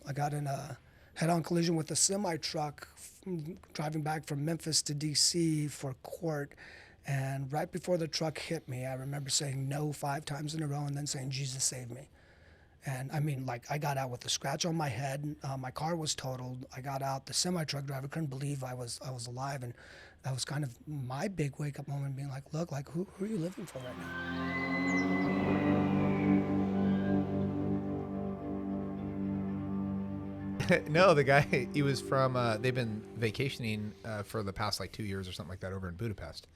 I got in a head-on collision with a semi-truck driving back from Memphis to D.C. for court. And right before the truck hit me, I remember saying no 5 times in a row and then saying, Jesus, save me. And I mean, like, I got out with a scratch on my head. My car was totaled. I got out. The semi-truck driver couldn't believe I was alive. And that was kind of my big wake-up moment, being like, look, like, who are you living for right now? No, the guy, he was from, they've been vacationing for the past like 2 years or something like that over in Budapest.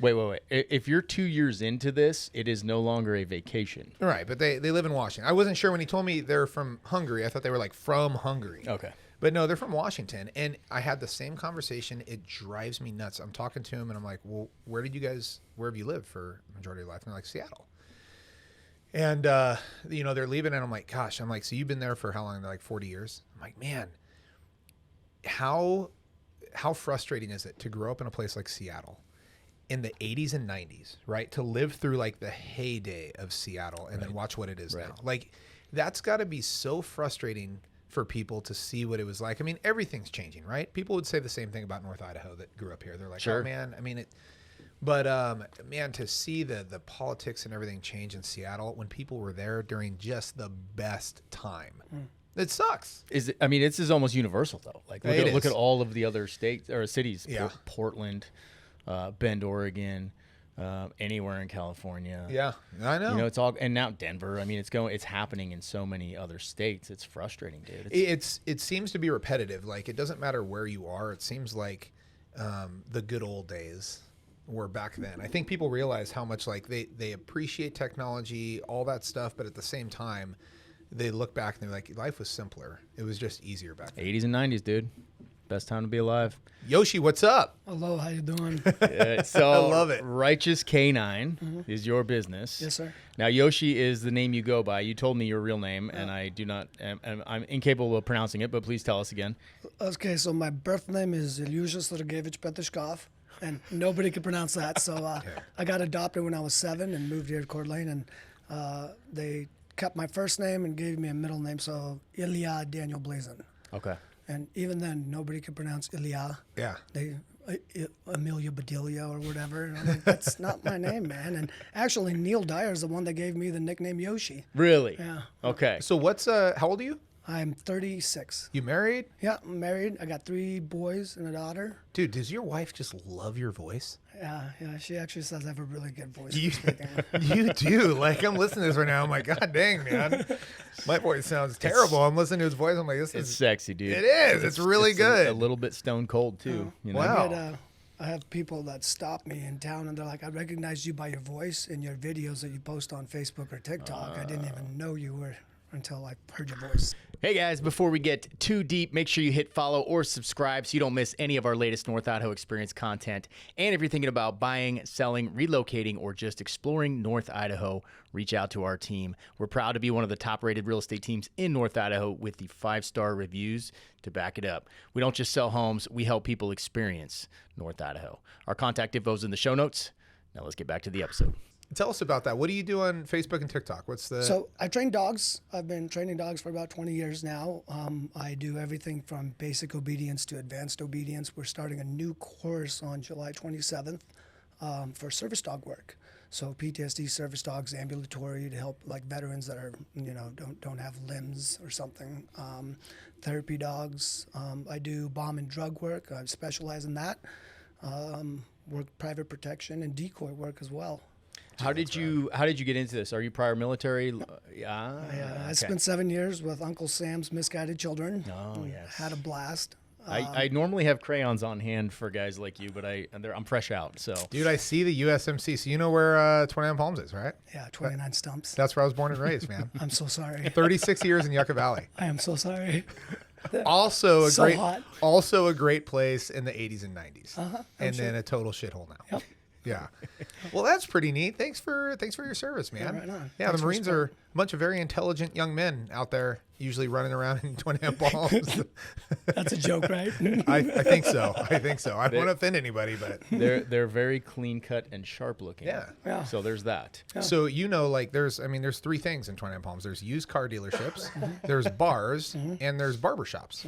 Wait. If you're 2 years into this, it is no longer a vacation. Right, but they live in Washington. I wasn't sure when he told me they're from Hungary. I thought they were like from Hungary. Okay. But no, they're from Washington. And I had the same conversation. It drives me nuts. I'm talking to him and I'm like, well, where have you lived for the majority of your life? And they're like, Seattle. And, they're leaving and I'm like, gosh, so you've been there for how long? They're like 40 years. I'm like, man, how frustrating is it to grow up in a place like Seattle in the 80s and 90s, right? To live through like the heyday of Seattle and then watch what it is now. Like, that's got to be so frustrating for people to see what it was like. I mean, everything's changing, right? People would say the same thing about North Idaho that grew up here. They're like, oh man, I mean, man, to see the politics and everything change in Seattle when people were there during just the best time. It sucks. This is almost universal though. Like look at all of the other states or cities, Portland, Bend, Oregon, anywhere in California. Yeah, I know. It's all, and now Denver. I mean, it's happening in so many other states. It's frustrating, dude. It seems to be repetitive. Like, it doesn't matter where you are. It seems like the good old days were back then. I think people realize how much like they appreciate technology, all that stuff, but at the same time, they look back and they're like, life was simpler. It was just easier back then. 80s and 90s, dude. Best time to be alive. Yoshi, what's up? Hello, how you doing? So I love it. Righteous Canine is your business. Yes, sir. Now, Yoshi is the name you go by. You told me your real name, and I do not. I'm incapable of pronouncing it, but please tell us again. Okay, so my birth name is Ilyusha Sergeyevich Petishkov, and nobody could pronounce that. So I got adopted when I was 7 and moved here to Coeur d'Alene, and they kept my first name and gave me a middle name, so Ilya Daniel Blazin. Okay. And even then, nobody could pronounce Ilya. Yeah. Amelia Bedelia or whatever. And I'm like, that's not my name, man. And actually, Neil Dyer is the one that gave me the nickname Yoshi. Really? Yeah. Okay. So how old are you? I'm 36. You married? Yeah, I'm married. I got 3 boys and a daughter. Dude, does your wife just love your voice? Yeah. She actually says I have a really good voice. You do. Like, I'm listening to this right now. I'm like, God dang, man. My voice sounds terrible. I'm listening to his voice. I'm like, it's sexy, dude. It is. It's really good. A little bit stone cold, too. You know? Wow. I have people that stop me in town and they're like, I recognize you by your voice in your videos that you post on Facebook or TikTok. I didn't even know you were until I heard your voice. Hey guys, before we get too deep, make sure you hit follow or subscribe so you don't miss any of our latest North Idaho Experience content. And if you're thinking about buying, selling, relocating, or just exploring North Idaho, reach out to our team. We're proud to be one of the top-rated real estate teams in North Idaho with the 5-star reviews to back it up. We don't just sell homes, we help people experience North Idaho. Our contact info is in the show notes. Now let's get back to the episode. Tell us about that. What do you do on Facebook and TikTok? So I train dogs. I've been training dogs for about 20 years now. I do everything from basic obedience to advanced obedience. We're starting a new course on July 27th for service dog work. So PTSD service dogs, ambulatory to help like veterans that are, don't have limbs or something. Therapy dogs. I do bomb and drug work. I specialize in that. Work private protection and decoy work as well. How did you get into this? Are you prior military? I spent 7 years with Uncle Sam's misguided children. Oh, yes. Had a blast. I normally have crayons on hand for guys like you, but I'm fresh out. So, Dude, I see the USMC. So you know where 29 Palms is, right? Yeah, 29 Stumps. That's where I was born and raised, man. I'm so sorry. 36 years in Yucca Valley. I am so sorry. Also a So hot. also a great place in the 80s and 90s. Uh-huh, and then a total shithole now. Yep. Yeah. Well, that's pretty neat. Thanks for your service, man. Yeah, right on. Yeah, Thanks the for Marines are a bunch of very intelligent young men out there, usually running around in Twin Amp Palms. That's a joke, right? I think so. I think so. I don't want to offend anybody, but They're very clean cut and sharp looking. yeah. Yeah. So there's that. So like there's three things in Twin Amp Palms. There's used car dealerships, there's bars, and there's barbershops.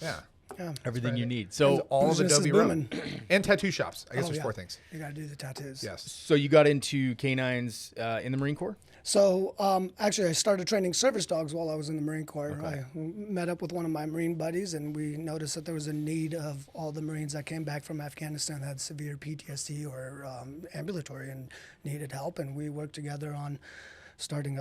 Yeah. Yeah. Everything you need. And So all of Business is Adobe Road. booming. And tattoo shops. I guess Oh, there's yeah. four things. You got to do the tattoos. Yes. so you got into canines in the Marine Corps? So actually, I started training service dogs while I was in the Marine Corps. I met up with one of my Marine buddies, and we noticed that there was a need of all the Marines that came back from Afghanistan that had severe PTSD or ambulatory and needed help. And we worked together on starting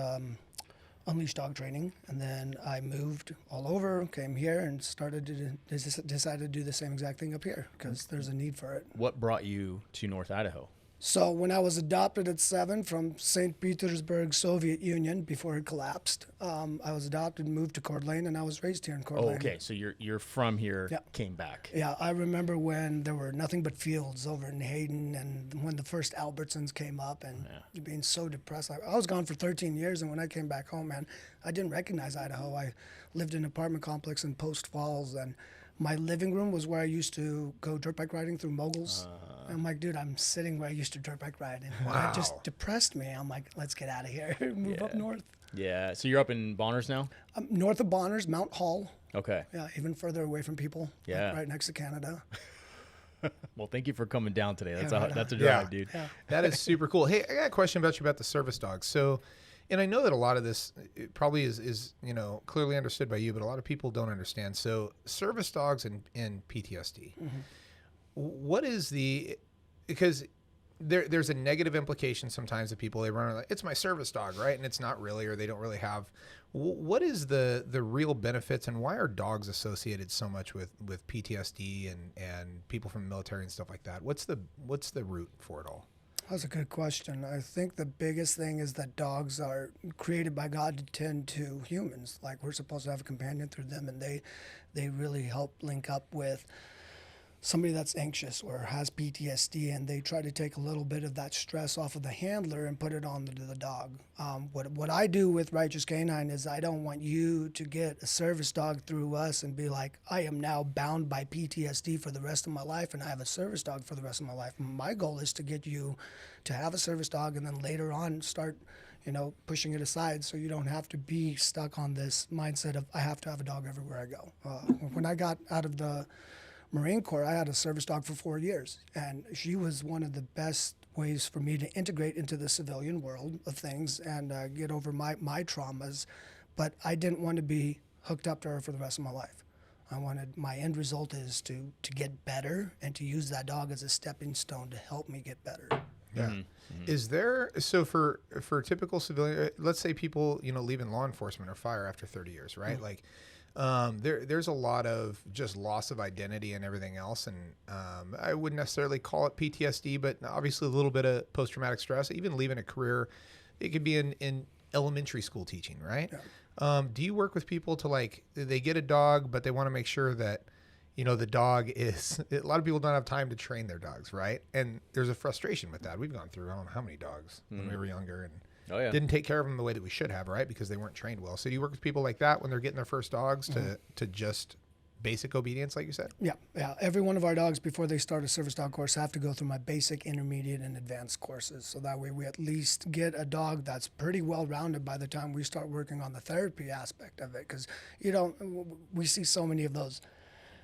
unleashed dog training. And then I moved all over, came here, and decided to do the same exact thing up here because there's a need for it. What brought you to North Idaho? So when I was adopted at 7 from St. Petersburg, Soviet Union, before it collapsed, I was adopted, moved to Coeur d'Alene, and I was raised here in Coeur Oh, d'Alene. okay. So you're from here, Yeah. came back. Yeah, I remember when there were nothing but fields over in Hayden, and when the first Albertsons came up, and being so depressed. I was gone for 13 years, and when I came back home, man, I didn't recognize Idaho. I lived in an apartment complex in Post Falls, and my living room was where I used to go dirt bike riding through moguls. I'm like, dude, I'm sitting where I used to dirt bike ride. And Wow. it just depressed me. I'm like, let's get out of here, move up north. Yeah. So you're up in Bonners now? North of Bonners, Mount Hall. Okay. Yeah, even further away from people. like Yeah. right next to Canada. Well, thank you for coming down today. That's Yeah, right that's a on. drive, Yeah. dude. Yeah. That is super cool. Hey, I got a question about you about the service dogs. So, and I know that a lot of this it probably is clearly understood by you, but a lot of people don't understand. So, service dogs and PTSD. What is because there's a negative implication sometimes that people they run like it's my service dog, right? And it's not really, or they don't really have. What is the real benefits, and why are dogs associated so much with PTSD and people from the military and stuff like that? What's the root for it all? That's a good question. I think the biggest thing is that dogs are created by God to tend to humans. Like we're supposed to have a companion through them, and they really help link up with somebody that's anxious or has PTSD, and they try to take a little bit of that stress off of the handler and put it on the dog. What I do with Righteous Canine is I don't want you to get a service dog through us and be like, I am now bound by PTSD for the rest of my life and I have a service dog for the rest of my life. My goal is to get you to have a service dog and then later on start pushing it aside so you don't have to be stuck on this mindset of I have to have a dog everywhere I go. When I got out of the Marine Corps, I had a service dog for 4 years, and she was one of the best ways for me to integrate into the civilian world of things and get over my traumas. But I didn't want to be hooked up to her for the rest of my life. I wanted my end result is to get better and to use that dog as a stepping stone to help me get better. Yeah. Is there for typical civilian? Let's say people leave in law enforcement or fire after 30 years, right? Like. There's a lot of just loss of identity and everything else, and I wouldn't necessarily call it PTSD, but obviously a little bit of post-traumatic stress. Even leaving a career, it could be in elementary school teaching, right? Yeah. Do you work with people to they get a dog, but they want to make sure that the dog is? A lot of people don't have time to train their dogs, right? And there's a frustration with that. We've gone through I don't know how many dogs when we were younger, and didn't take care of them the way that we should have, right? Because they weren't trained well. So do you work with people like that when they're getting their first dogs to just basic obedience, like you said? Yeah. Every one of our dogs, before they start a service dog course, have to go through my basic, intermediate, and advanced courses. So that way we at least get a dog that's pretty well-rounded by the time we start working on the therapy aspect of it. Because, we see so many of those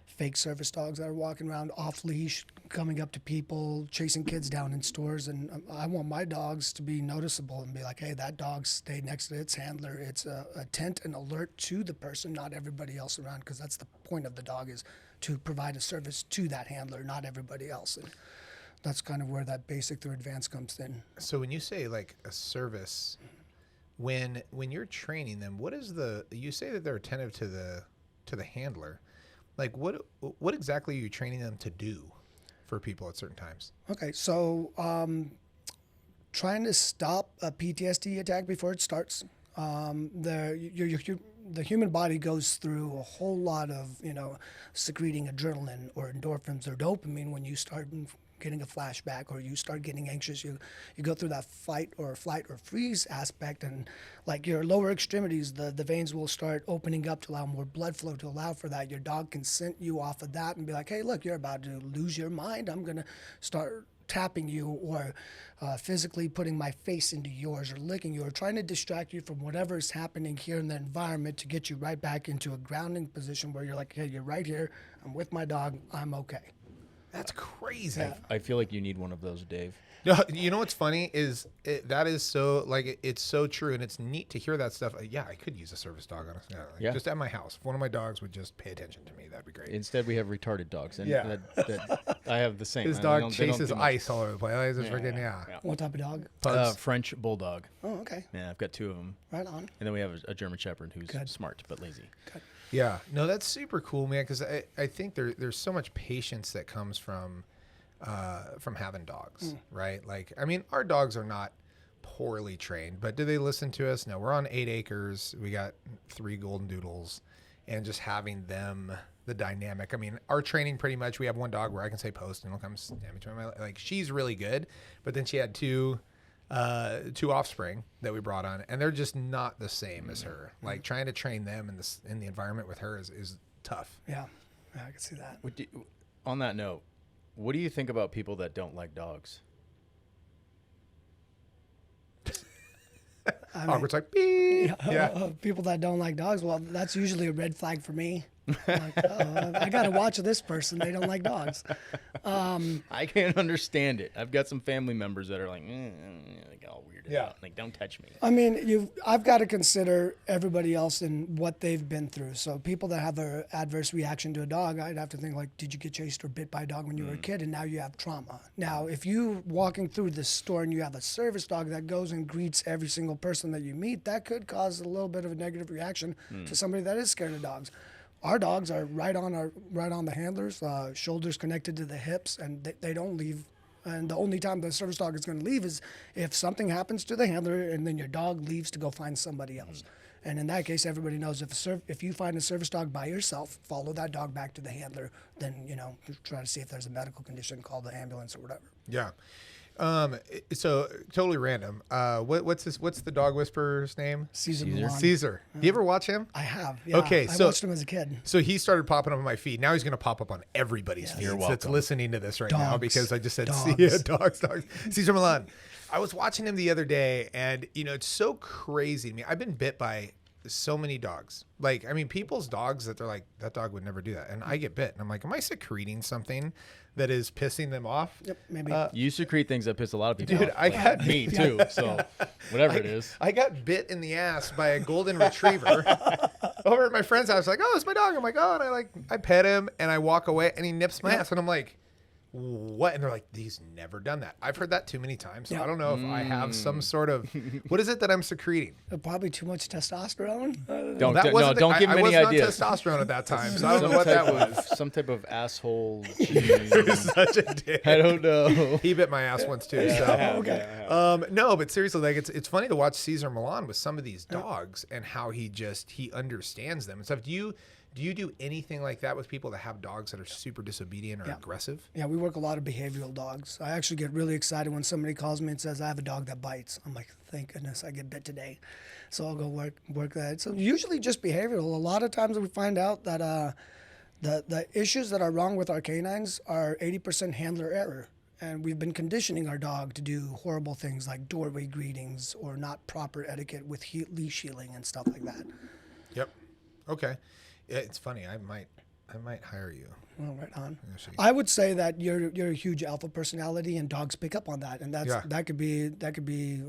fake service dogs that are walking around off leash, coming up to people, chasing kids down in stores. And I want my dogs to be noticeable and be like, hey, that dog stayed next to its handler. It's attent and alert to the person, not everybody else around, because that's the point of the dog, is to provide a service to that handler, not everybody else. And that's kind of where that basic through advanced comes in. So when you say like a service, when you're training them, what is you say that they're attentive to the handler. Like what exactly are you training them to do for people at certain times? Okay, so trying to stop a PTSD attack before it starts. The human body goes through a whole lot of secreting adrenaline or endorphins or dopamine when you start getting a flashback, or you start getting anxious, you go through that flight or freeze aspect, and like your lower extremities, the veins will start opening up to allow more blood flow, to allow for that. Your dog can scent you off of that and be like, hey, look, you're about to lose your mind. I'm going to start tapping you, or physically putting my face into yours, or licking you, or trying to distract you from whatever is happening here in the environment to get you right back into a grounding position where you're like, hey, you're right here. I'm with my dog. I'm okay. That's crazy. Yeah. I feel like you need one of those, Dave. No, you know what's funny is that is so like it's so true, and it's neat to hear that stuff. Yeah, I could use a service dog, honestly. Yeah. Just at my house, if one of my dogs would just pay attention to me, that'd be great. Instead, we have retarded dogs. And Yeah. I have the same. His They dog don't chases do much. ice all over the place. It's freaking yeah. What type of dog? Pugs. French bulldog. Oh, okay. Yeah, I've got 2 of them. Right on. And then we have a German Shepherd who's Good. smart but lazy. Good. Yeah, no, that's super cool, man. Because I think there's so much patience that comes from having dogs, right? Like, I mean, our dogs are not poorly trained, but do they listen to us? No, we're on 8 acres. We got 3 golden doodles, and just having them, the dynamic. I mean, our training pretty much, we have one dog where I can say post and he'll come stand between my, like, she's really good, but then she had two offspring that we brought on, and they're just not the same as her. Like, trying to train them in the environment with her is tough. Yeah, I can see that. On that note, what do you think about people that don't like dogs? I mean, Awkward's like, beep. people that don't like dogs, well, that's usually a red flag for me. Like, I got to watch this person. They don't like dogs. I can't understand it. I've got some family members that are like, they get all weirded Yeah. out. Like, don't touch me. I mean, I've got to consider everybody else and what they've been through. So people that have an adverse reaction to a dog, I'd have to think like, did you get chased or bit by a dog when you were a kid, and now you have trauma? Now, if you walking through the store and you have a service dog that goes and greets every single person that you meet, that could cause a little bit of a negative reaction to somebody that is scared of dogs. Our dogs are right on the handlers, shoulders connected to the hips, and they don't leave. And the only time the service dog is going to leave is if something happens to the handler, and then your dog leaves to go find somebody else. And in that case, everybody knows if you find a service dog by yourself, follow that dog back to the handler. Then try to see if there's a medical condition, call the ambulance or whatever. Yeah. So totally random. What's the dog whisperer's name? Caesar Milan. Caesar. Do you ever watch him? I have. Yeah. Okay, I so- watched him as a kid. So he started popping up on my feed. Now he's going to pop up on everybody's feed You're that's welcome. listening to this right now, Dogs. because I just said, Dogs. dogs. Caesar Milan. I was watching him the other day, and it's so crazy to me. I've been bit by so many dogs. Like, I mean, people's dogs that they're like, that dog would never do that. And I get bit, and I'm like, am I secreting something that is pissing them off? Yep, maybe. You secrete things that piss a lot of people Dude, off. I got Me too. So whatever it is. I got bit in the ass by a golden retriever over at my friend's house. Like, oh, it's my dog. I'm like, oh, and I pet him, and I walk away, and he nips my ass, and I'm like, what? And they're like, he's never done that. I've heard that too many times. So Yeah. I don't know if I have some sort of, what is it that I'm secreting? Probably too much testosterone. Don't That wasn't don't give I him any was ideas. not testosterone at that time, so I don't know what that was. Some type of asshole. Such a dick. I don't know. He bit my ass once too. So. Okay. No, but seriously, like it's funny to watch Caesar Milan with some of these dogs and how he understands them and stuff. Do you do anything like that with people that have dogs that are super disobedient or aggressive? Yeah, we work a lot of behavioral dogs. I actually get really excited when somebody calls me and says, I have a dog that bites. I'm like, thank goodness I get bit today. So I'll go work that. So usually just behavioral. A lot of times we find out that the issues that are wrong with our canines are 80% handler error. And we've been conditioning our dog to do horrible things like doorway greetings or not proper etiquette with leash heeling and stuff like that. Yep. Okay. Yeah, it's funny. I might hire you. Well, right on. Actually. I would say that you're a huge alpha personality, and dogs pick up on that, and that could be.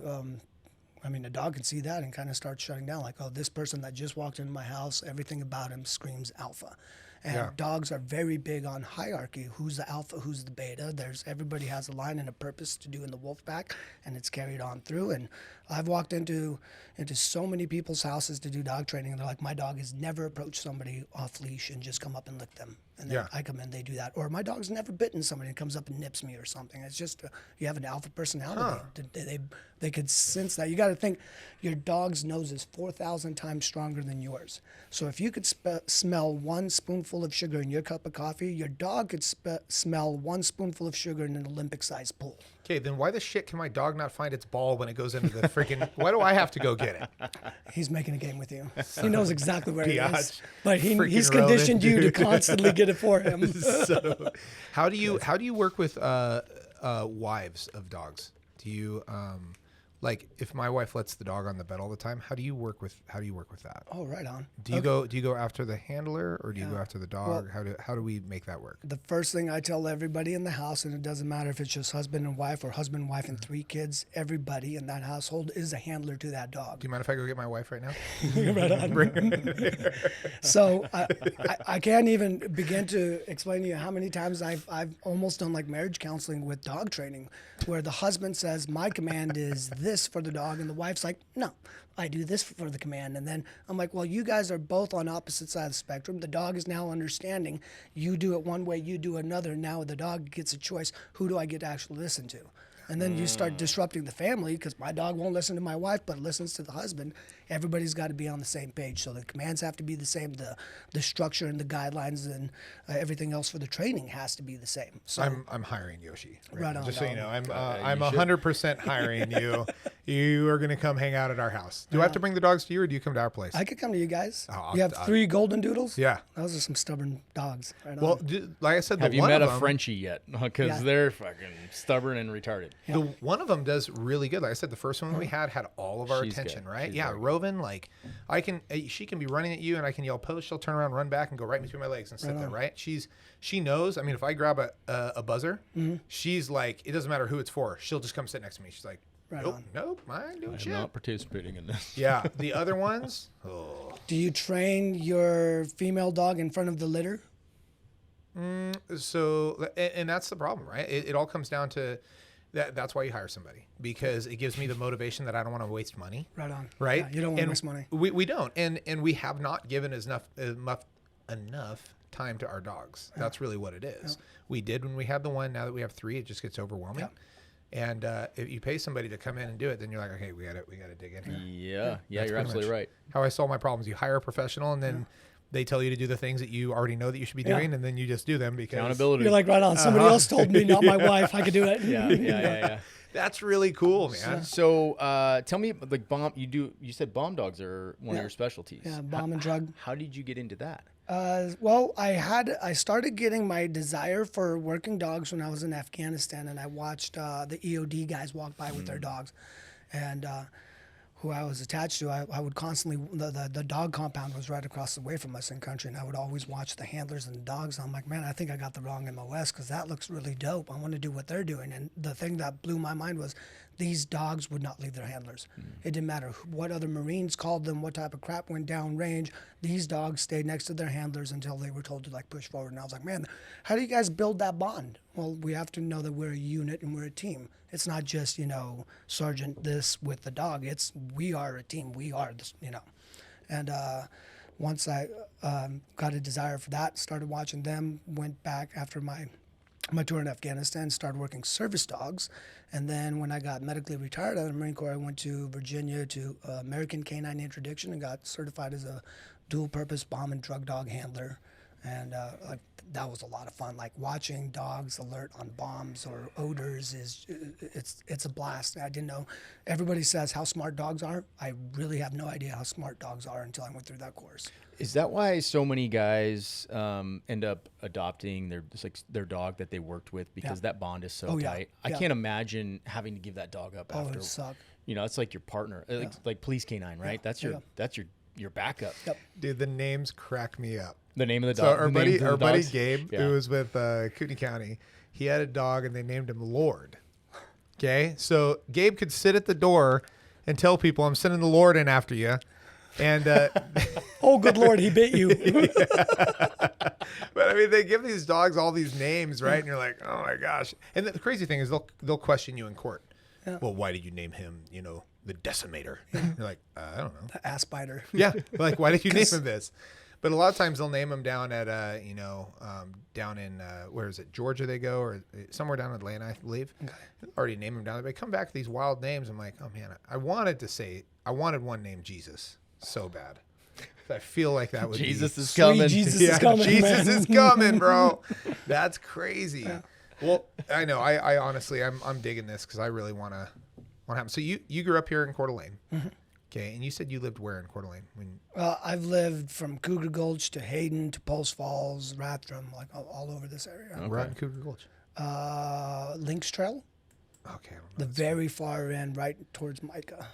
I mean, a dog can see that and kind of start shutting down, like, oh, this person that just walked into my house, everything about him screams alpha. And dogs are very big on hierarchy. Who's the alpha? Who's the beta? Everybody has a line and a purpose to do in the wolf pack, and it's carried on through. And I've walked into so many people's houses to do dog training, and they're like, my dog has never approached somebody off leash and just come up and lick them. And then Yeah. I come in, they do that. Or my dog's never bitten somebody and comes up and nips me or something. It's just you have an alpha personality. They could sense that. You got to think your dog's nose is 4,000 times stronger than yours. So if you could smell one spoonful of sugar in your cup of coffee, your dog could smell one spoonful of sugar in an Olympic-sized pool. Okay, then why the shit can my dog not find its ball when it goes into the freaking? Why do I have to go get it? He's making a game with you. He knows exactly where it is. Biatch. But he's Freaking conditioned Ronan, you to dude. constantly get it for him. So, how do you work with wives of dogs? Do you like if my wife lets the dog on the bed all the time? How do you work with that? Oh, right on. Do you go after the handler or do you go after the dog? How do we make that work? The first thing I tell everybody in the house, and it doesn't matter if it's just husband and wife or husband, wife, and 3 kids, everybody in that household is a handler to that dog. Do you mind if I go get my wife right now? Right on. So I can't even begin to explain to you how many times I've almost done like marriage counseling with dog training, where the husband says, my command is this for the dog, and the wife's like, no, I do this for the command. And then I'm like, well, you guys are both on opposite sides of the spectrum. The dog is now understanding you do it one way, you do another. Now the dog gets a choice. Who do I get to actually listen to? And then you start disrupting the family because my dog won't listen to my wife, but listens to the husband. Everybody's got to be on the same page. So the commands have to be the same. The structure and the guidelines and everything else for the training has to be the same. So I'm hiring Yoshi. Right on. Just so you know, I'm you should. 100% hiring you. You are going to come hang out at our house. Do I have to bring the dogs to you, or do you come to our place? I could come to you guys. Oh, You have 3 golden doodles? Yeah. Those are some stubborn dogs. Right Well, on. like I said, Have you one met of a them, Frenchie yet? Because Yeah. they're fucking stubborn and retarded. the one of them does really good. Like I said, the first one we had all of our She's attention, good. right? She's Yeah, very good. Roven, like she can be running at you, and I can yell post. She'll turn around, run back, and go right between my legs and sit there, right? She knows. I mean, if I grab a buzzer, she's like, it doesn't matter who it's for. She'll just come sit next to me. She's like, Right nope, on. nope, I ain't doing I'm shit. not participating in this. Yeah, the other ones, oh. Do you train your female dog in front of the litter? So, and that's the problem, right? It all comes down to that. That's why you hire somebody, because it gives me the motivation that I don't want to waste money. Right on. Right? Yeah, you don't want to And waste money. We don't. And we have not given enough time to our dogs. That's really what it is. We did when we had the one. Now that we have 3, it just gets overwhelming. Yeah. And if you pay somebody to come in and do it, then you're like, okay, we got to dig in here. Yeah, That's you're pretty absolutely much right. How I solve my problems. You hire a professional, and then they tell you to do the things that you already know that you should be Yeah. doing, and then you just do them because Accountability. You're like, right on. Somebody else told me, not my wife. I could do it. yeah. that's really cool, man. So tell me, like you said bomb dogs are one of your specialties. Yeah, bomb and drug. How did you get into that? Well, I started getting my desire for working dogs when I was in Afghanistan, and I watched the EOD guys walk by with their dogs, and who I was attached to. I would constantly the dog compound was right across the way from us in country, and I would always watch the handlers and the dogs. And I'm like, man, I think I got the wrong MOS because that looks really dope. I want to do what they're doing. And the thing that blew my mind was these dogs would not leave their handlers. It didn't matter what other Marines called them, what type of crap went down range. These dogs stayed next to their handlers until they were told to like push forward. And I was like, man, how do you guys build that bond? Well, we have to know that we're a unit and we're a team. It's not just, sergeant this with the dog. It's we are a team. We are this, And once I got a desire for that, started watching them, went back after my tour in Afghanistan, started working service dogs. And then when I got medically retired out of the Marine Corps, I went to Virginia to American Canine Introduction and got certified as a dual-purpose bomb and drug dog handler. And that was a lot of fun. Like watching dogs alert on bombs or odors it's a blast. I didn't know. Everybody says how smart dogs are. I really have no idea how smart dogs are until I went through that course. Is that why so many guys end up adopting their dog that they worked with because that bond is so tight? I can't imagine having to give that dog up Oh, after. it would suck. It's like your partner, like police canine, right? That's your backup. Yep. Dude, the names crack me up. The name of the So dog. our the names buddy of the dogs? Gabe, Yeah. who was with Kootenai County, he had a dog and they named him Lord. Okay, so Gabe could sit at the door and tell people, "I'm sending the Lord in after you," and Oh, good Lord, he bit you. but I mean, they give these dogs all these names, right? And you're like, "Oh my gosh!" And the crazy thing is, they'll question you in court. Yeah. Well, why did you name him? the Decimator. You're like, I don't know. The ass biter. Yeah, like why did you name him this? But a lot of times they'll name them down at down in where is it, Georgia? They go or somewhere down in Atlanta, I believe. Okay. Already named them down there. They come back with these wild names. I'm like, oh man, I wanted one named Jesus so bad. I feel like that would Jesus be, is coming. Jesus is coming. Jesus man. is coming, bro. That's crazy. Yeah. Well, I know. I honestly, I'm digging this because I really want to happen. So you grew up here in Coeur d'Alene. Mm-hmm. Okay, and you said you lived where in Coeur d'Alene? I've lived from Cougar Gulch to Hayden to Post Falls, Rathdrum, like all over this area. Okay. Right in Cougar Gulch. Lynx Trail. Okay. The very far end, right towards Micah.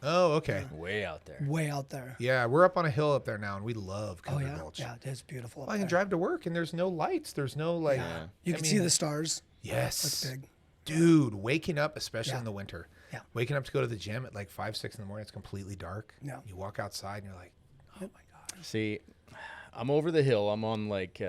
Oh, okay. Way out there. Way out there. Yeah, we're up on a hill up there now, and we love Cougar Gulch. Yeah, it's beautiful. Well, I can drive to work, and there's no lights. There's no like. Yeah. You can see the stars. Yes. That's big. Dude, waking up, especially in the winter. Yeah. Waking up to go to the gym at like 5, 6 in the morning, it's completely dark. Yeah. You walk outside and you're like, oh my God. See, I'm over the hill. I'm on like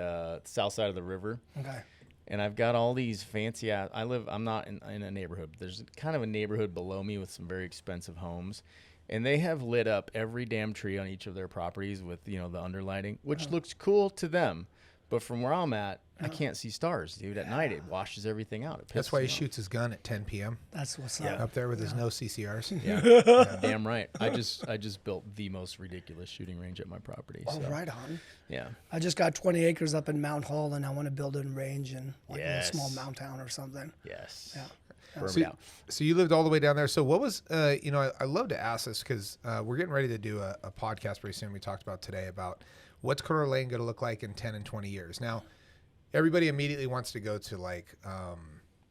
south side of the river. Okay. And I've got all these fancy I'm not in a neighborhood. There's kind of a neighborhood below me with some very expensive homes. And they have lit up every damn tree on each of their properties with, the underlighting, which looks cool to them. But from where I'm at, I can't see stars, dude. At night, it washes everything out. That's why he shoots his gun at 10 p.m. That's what's up. Up there with his no CCRs. Yeah. Damn right. I just built the most ridiculous shooting range at my property. Oh, so. right on. Yeah. I just got 20 acres up in Mount Hall, and I want to build a range in like Yes. a small mountain town or something. Yes. Yeah. So you lived all the way down there. So what was, I love to ask this because we're getting ready to do a podcast pretty soon. We talked about today about what's Coeur d'Alene going to look like in 10 and 20 years. Now, everybody immediately wants to go to like,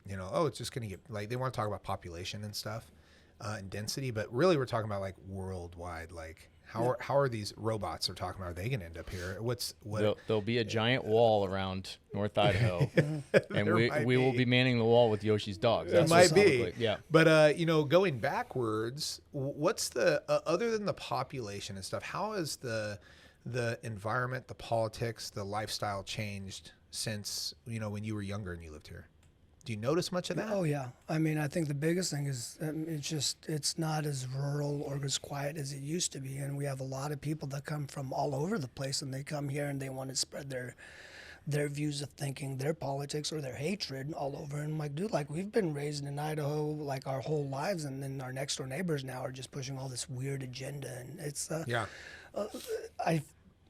it's just going to get like, they want to talk about population and stuff and density, but really we're talking about like worldwide, like how are these robots they're talking about? Are they going to end up here? There'll be a giant wall around North Idaho, and we will be manning the wall with Yoshi's dogs. It might be, yeah. But going backwards, what's the other than the population and stuff? How has the environment, the politics, the lifestyle changed since when you were younger and you lived here? Do you notice much of that? Oh yeah. I mean, I think the biggest thing is it's not as rural or as quiet as it used to be, and we have a lot of people that come from all over the place, and they come here and they want to spread their views of thinking, their politics or their hatred all over. And I'm like, dude, like we've been raised in Idaho like our whole lives, and then our next door neighbors now are just pushing all this weird agenda, and it's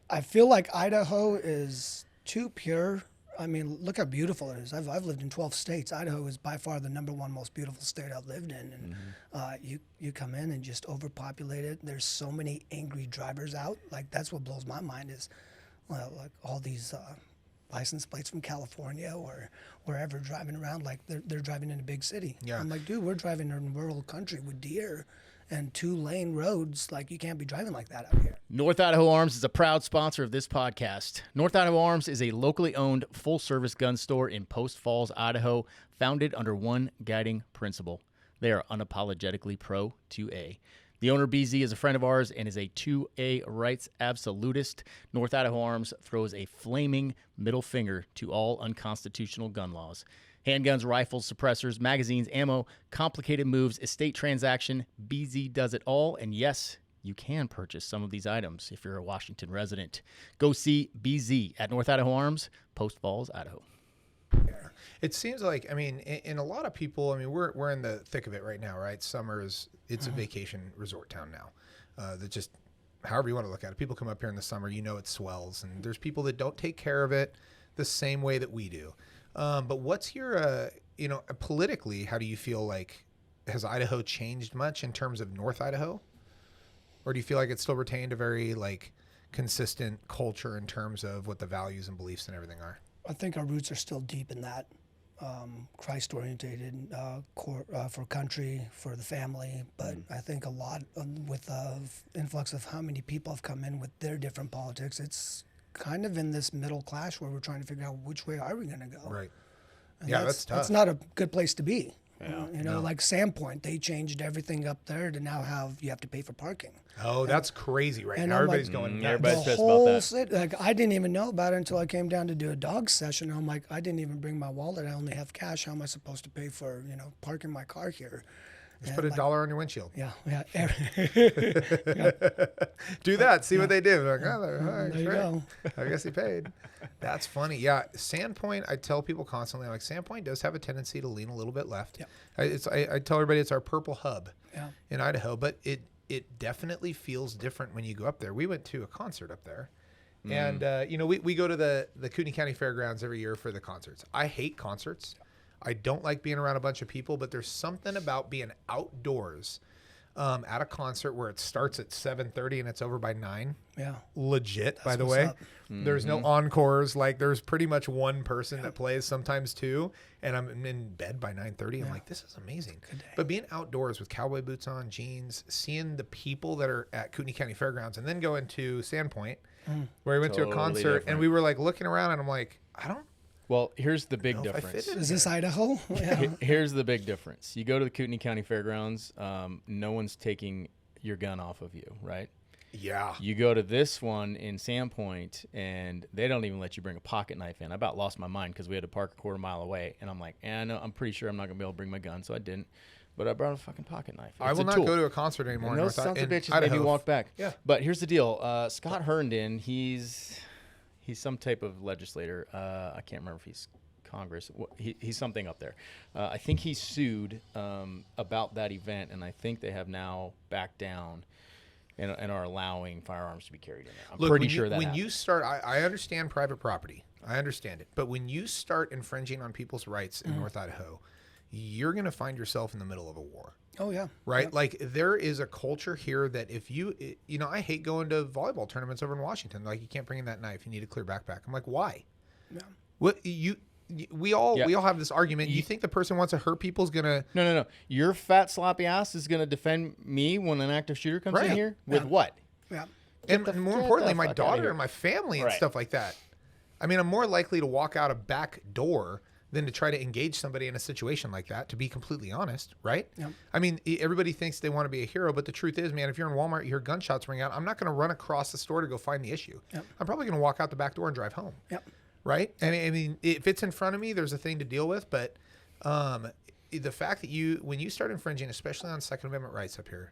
I feel like Idaho is too pure. I mean, look how beautiful it is. I've lived in 12 states. Idaho is by far the #1 most beautiful state I've lived in. And you come in and just overpopulate it. There's so many angry drivers out. Like that's what blows my mind is, like all these license plates from California or wherever driving around like they're driving in a big city. Yeah. I'm like, dude, we're driving in rural country with deer and 2-lane roads. Like you can't be driving like that out here. North Idaho Arms is a proud sponsor of this podcast. North Idaho Arms is a locally owned full-service gun store in Post Falls, Idaho, founded under one guiding principle. They are unapologetically pro 2A. The owner, BZ, is a friend of ours and is a 2A rights absolutist. North Idaho Arms throws a flaming middle finger to all unconstitutional gun laws. Handguns, rifles, suppressors, magazines, ammo, complicated moves, estate transaction. BZ does it all. And yes, you can purchase some of these items if you're a Washington resident. Go see BZ at North Idaho Arms, Post Falls, Idaho. It seems like, I mean, in a lot of people, I mean, we're in the thick of it right now, right? Summer it's a vacation resort town now. That just, however you want to look at it, people come up here in the summer, it swells, and there's people that don't take care of it the same way that we do. But what's your, politically, how do you feel like, has Idaho changed much in terms of North Idaho? Or do you feel like it's still retained a very, like, consistent culture in terms of what the values and beliefs and everything are? I think our roots are still deep in that Christ-oriented for country, for the family. But I think a lot with the influx of how many people have come in with their different politics, it's kind of in this middle clash where we're trying to figure out which way are we going to go. Right. And yeah, that's tough. That's not a good place to be. Yeah. Like Sandpoint, they changed everything up there to now you have to pay for parking. Oh, that's crazy right now. Everybody's going nuts. Everybody's The pissed whole about that. city, like I didn't even know about it until I came down to do a dog session. I'm like, I didn't even bring my wallet. I only have cash. How am I supposed to pay for parking my car here? Just put $1 on your windshield. Yeah. Do that. See what they do. Like, oh, There you go. I guess he paid. That's funny. Yeah. Sandpoint, I tell people constantly, like, Sandpoint does have a tendency to lean a little bit left. Yeah. I tell everybody it's our purple hub Yeah. in Idaho, but it definitely feels different when you go up there. We went to a concert up there. And, we go to the Kootenai County Fairgrounds every year for the concerts. I hate concerts. I don't like being around a bunch of people, but there's something about being outdoors at a concert where it starts at 7:30 and it's over by 9. Yeah. Legit, by the what's way. up. There's no encores. Like, there's pretty much one person that plays, sometimes two, and I'm in bed by 9:30. I'm like, this is amazing. But being outdoors with cowboy boots on, jeans, seeing the people that are at Kootenai County Fairgrounds, and then going to Sandpoint, where we went to a Totally concert, different. and we were like looking around, and I'm like, I don't Well, here's the big know if I difference. fit in Is this Idaho? Yeah. Here's the big difference. You go to the Kootenai County Fairgrounds, no one's taking your gun off of you, right? Yeah. You go to this one in Sandpoint, and they don't even let you bring a pocket knife in. I about lost my mind because we had to park a quarter mile away, and I'm like, I'm pretty sure I'm not gonna be able to bring my gun, so I didn't. But I brought a fucking pocket knife. I It's will a not tool. go to a concert anymore. And in those sons of in bitches Idaho. maybe walk back. Yeah. But here's the deal. Scott Herndon, he's some type of legislator. I can't remember if he's Congress. He's something up there. I think he sued about that event, and I think they have now backed down and are allowing firearms to be carried in there. I'm Look, pretty when sure you, that when happened. you start, I understand private property. I understand it. But when you start infringing on people's rights in North Idaho, you're going to find yourself in the middle of a war. Oh, yeah. Right? Like, there is a culture here that if I hate going to volleyball tournaments over in Washington. Like, you can't bring in that knife. You need a clear backpack. I'm like, why? Yeah. What we all have this argument. You think the person wants to hurt people is going to... No. Your fat sloppy ass is going to defend me when an active shooter comes in Right. here? With what? Yeah. And more importantly, my fuck outta daughter here. and my family and Right. stuff like that. I mean, I'm more likely to walk out a back door than to try to engage somebody in a situation like that, to be completely honest, right? Yep. I mean, everybody thinks they want to be a hero, but the truth is, man, if you're in Walmart, you hear gunshots ring out, I'm not going to run across the store to go find the issue. Yep. I'm probably going to walk out the back door and drive home. Yep. Right? I mean, if it's in front of me, there's a thing to deal with, but the fact that when you start infringing, especially on Second Amendment rights up here,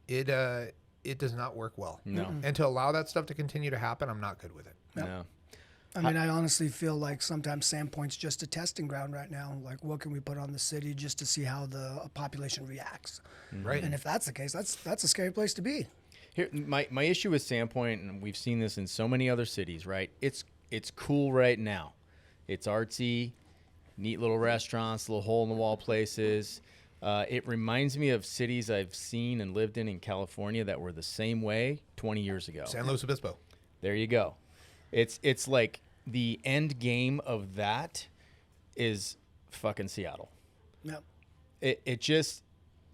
it does not work well. No. And to allow that stuff to continue to happen, I'm not good with it. No. I mean, I honestly feel like sometimes Sandpoint's just a testing ground right now. Like, what can we put on the city just to see how the population reacts? Right. And if that's the case, that's a scary place to be. Here, my issue with Sandpoint, and we've seen this in so many other cities, right? It's cool right now. It's artsy, neat little restaurants, little hole-in-the-wall places. It reminds me of cities I've seen and lived in California that were the same way 20 years ago. San Luis Obispo. There you go. It's like the end game of that is fucking Seattle. Yep. It just,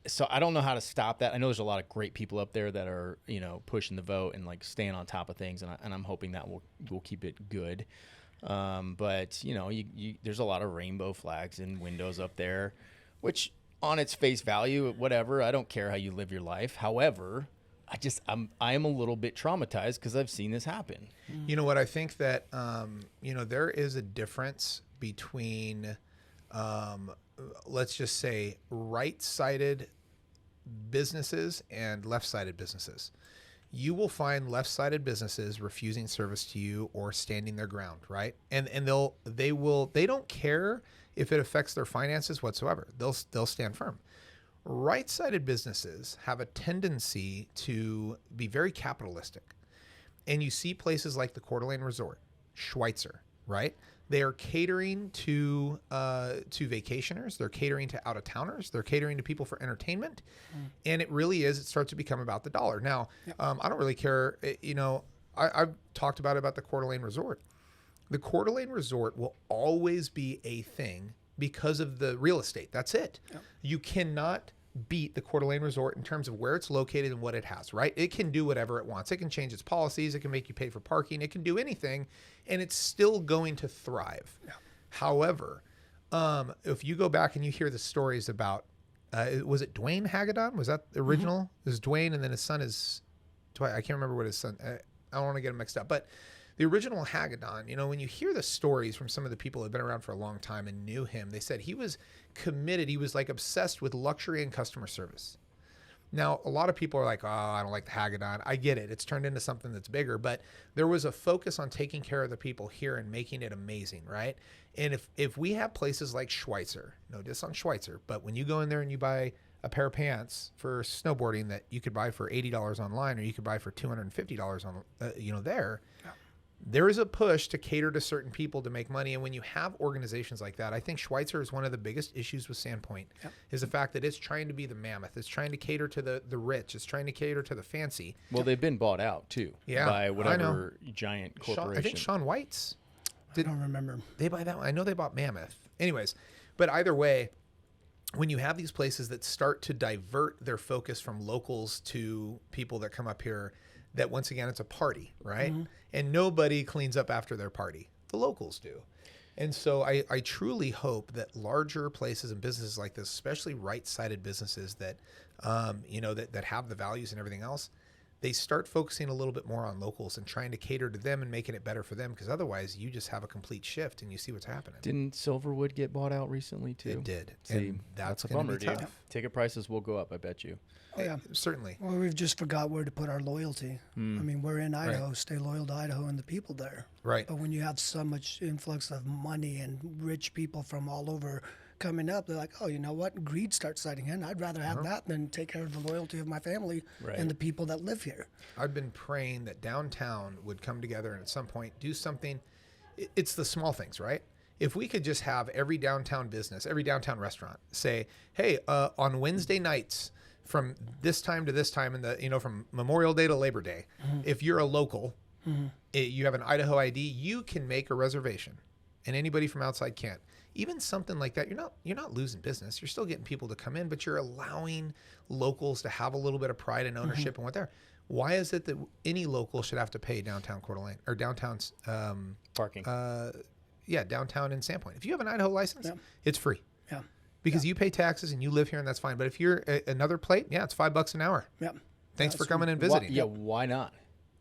so I don't know how to stop that. I know there's a lot of great people up there that are, pushing the vote and like staying on top of things, and I'm hoping that will keep it good. But there's a lot of rainbow flags and windows up there, which on its face value, whatever, I don't care how you live your life. However, I am a little bit traumatized because I've seen this happen. You know what? I think that, there is a difference between, let's just say, right-sided businesses and left-sided businesses. You will find left-sided businesses refusing service to you or standing their ground, right? And they don't care if it affects their finances whatsoever. They'll stand firm. Right-sided businesses have a tendency to be very capitalistic. And you see places like the Coeur d'Alene Resort, Schweitzer, right? They are catering to vacationers. They're catering to out-of-towners. They're catering to people for entertainment. And it really is, it starts to become about the dollar. Now, I don't really care. I've talked about the Coeur d'Alene Resort. The Coeur d'Alene Resort will always be a thing because of the real estate. That's it. Yep. You cannot beat the Coeur d'Alene Resort in terms of where it's located and what it has, right? It can do whatever it wants. It can change its policies. It can make you pay for parking. It can do anything, and it's still going to thrive. Yeah. However, if you go back and you hear the stories about, was it Dwayne Hagedorn? Was that the original? It was Dwayne, and then his son is, I can't remember what his son, I don't want to get him mixed up, but the original Hagedorn, you know, when you hear the stories from some of the people who have been around for a long time and knew him, they said he was committed. He was like obsessed with luxury and customer service. Now, a lot of people are like, oh, I don't like the Hagedorn. I get it. It's turned into something that's bigger, but there was a focus on taking care of the people here and making it amazing, right? And if we have places like Schweitzer, no diss on Schweitzer, but when you go in there and you buy a pair of pants for snowboarding that you could buy for $80 online, or you could buy for $250 on, there is a push to cater to certain people to make money. And when you have organizations like that, I think Schweitzer is one of the biggest issues with Sandpoint is the fact that it's trying to be the mammoth. It's trying to cater to the rich. It's trying to cater to the fancy. Well, they've been bought out too by whatever giant corporation. I think Shaun White's. I don't remember. They buy that one. I know they bought Mammoth. Anyways, but either way, when you have these places that start to divert their focus from locals to people that come up here, that once again, it's a party, right? Mm-hmm. And nobody cleans up after their party. The locals do. And so I truly hope that larger places and businesses like this, especially right-sided businesses that, that have the values and everything else, they start focusing a little bit more on locals and trying to cater to them and making it better for them, because otherwise you just have a complete shift and you see what's happening. Didn't Silverwood get bought out recently too? It did. See, and that's a bummer, dude. Tough. Ticket prices will go up, I bet you. Oh, yeah. Certainly. Well, we've just forgot where to put our loyalty. I mean, we're in Idaho. Right. Stay loyal to Idaho and the people there. Right. But when you have so much influx of money and rich people from all over coming up, they're like, oh, you know what? Greed starts setting in. I'd rather have that than take care of the loyalty of my family and the people that live here. I've been praying that downtown would come together and at some point do something. It's the small things, right? If we could just have every downtown business, every downtown restaurant say, hey, on Wednesday nights from this time to this time, from Memorial Day to Labor Day, if you're a local, you have an Idaho ID, you can make a reservation, and anybody from outside can't. Even something like that, you're not losing business. You're still getting people to come in, but you're allowing locals to have a little bit of pride and ownership in what they're. Why is it that any local should have to pay downtown Coeur d'Alene or downtown's parking? Downtown in Sandpoint. If you have an Idaho license, it's free. Yeah. Because you pay taxes and you live here, and that's fine. But if you're another plate, it's $5 an hour. Yeah. Thanks for coming and visiting. Why not?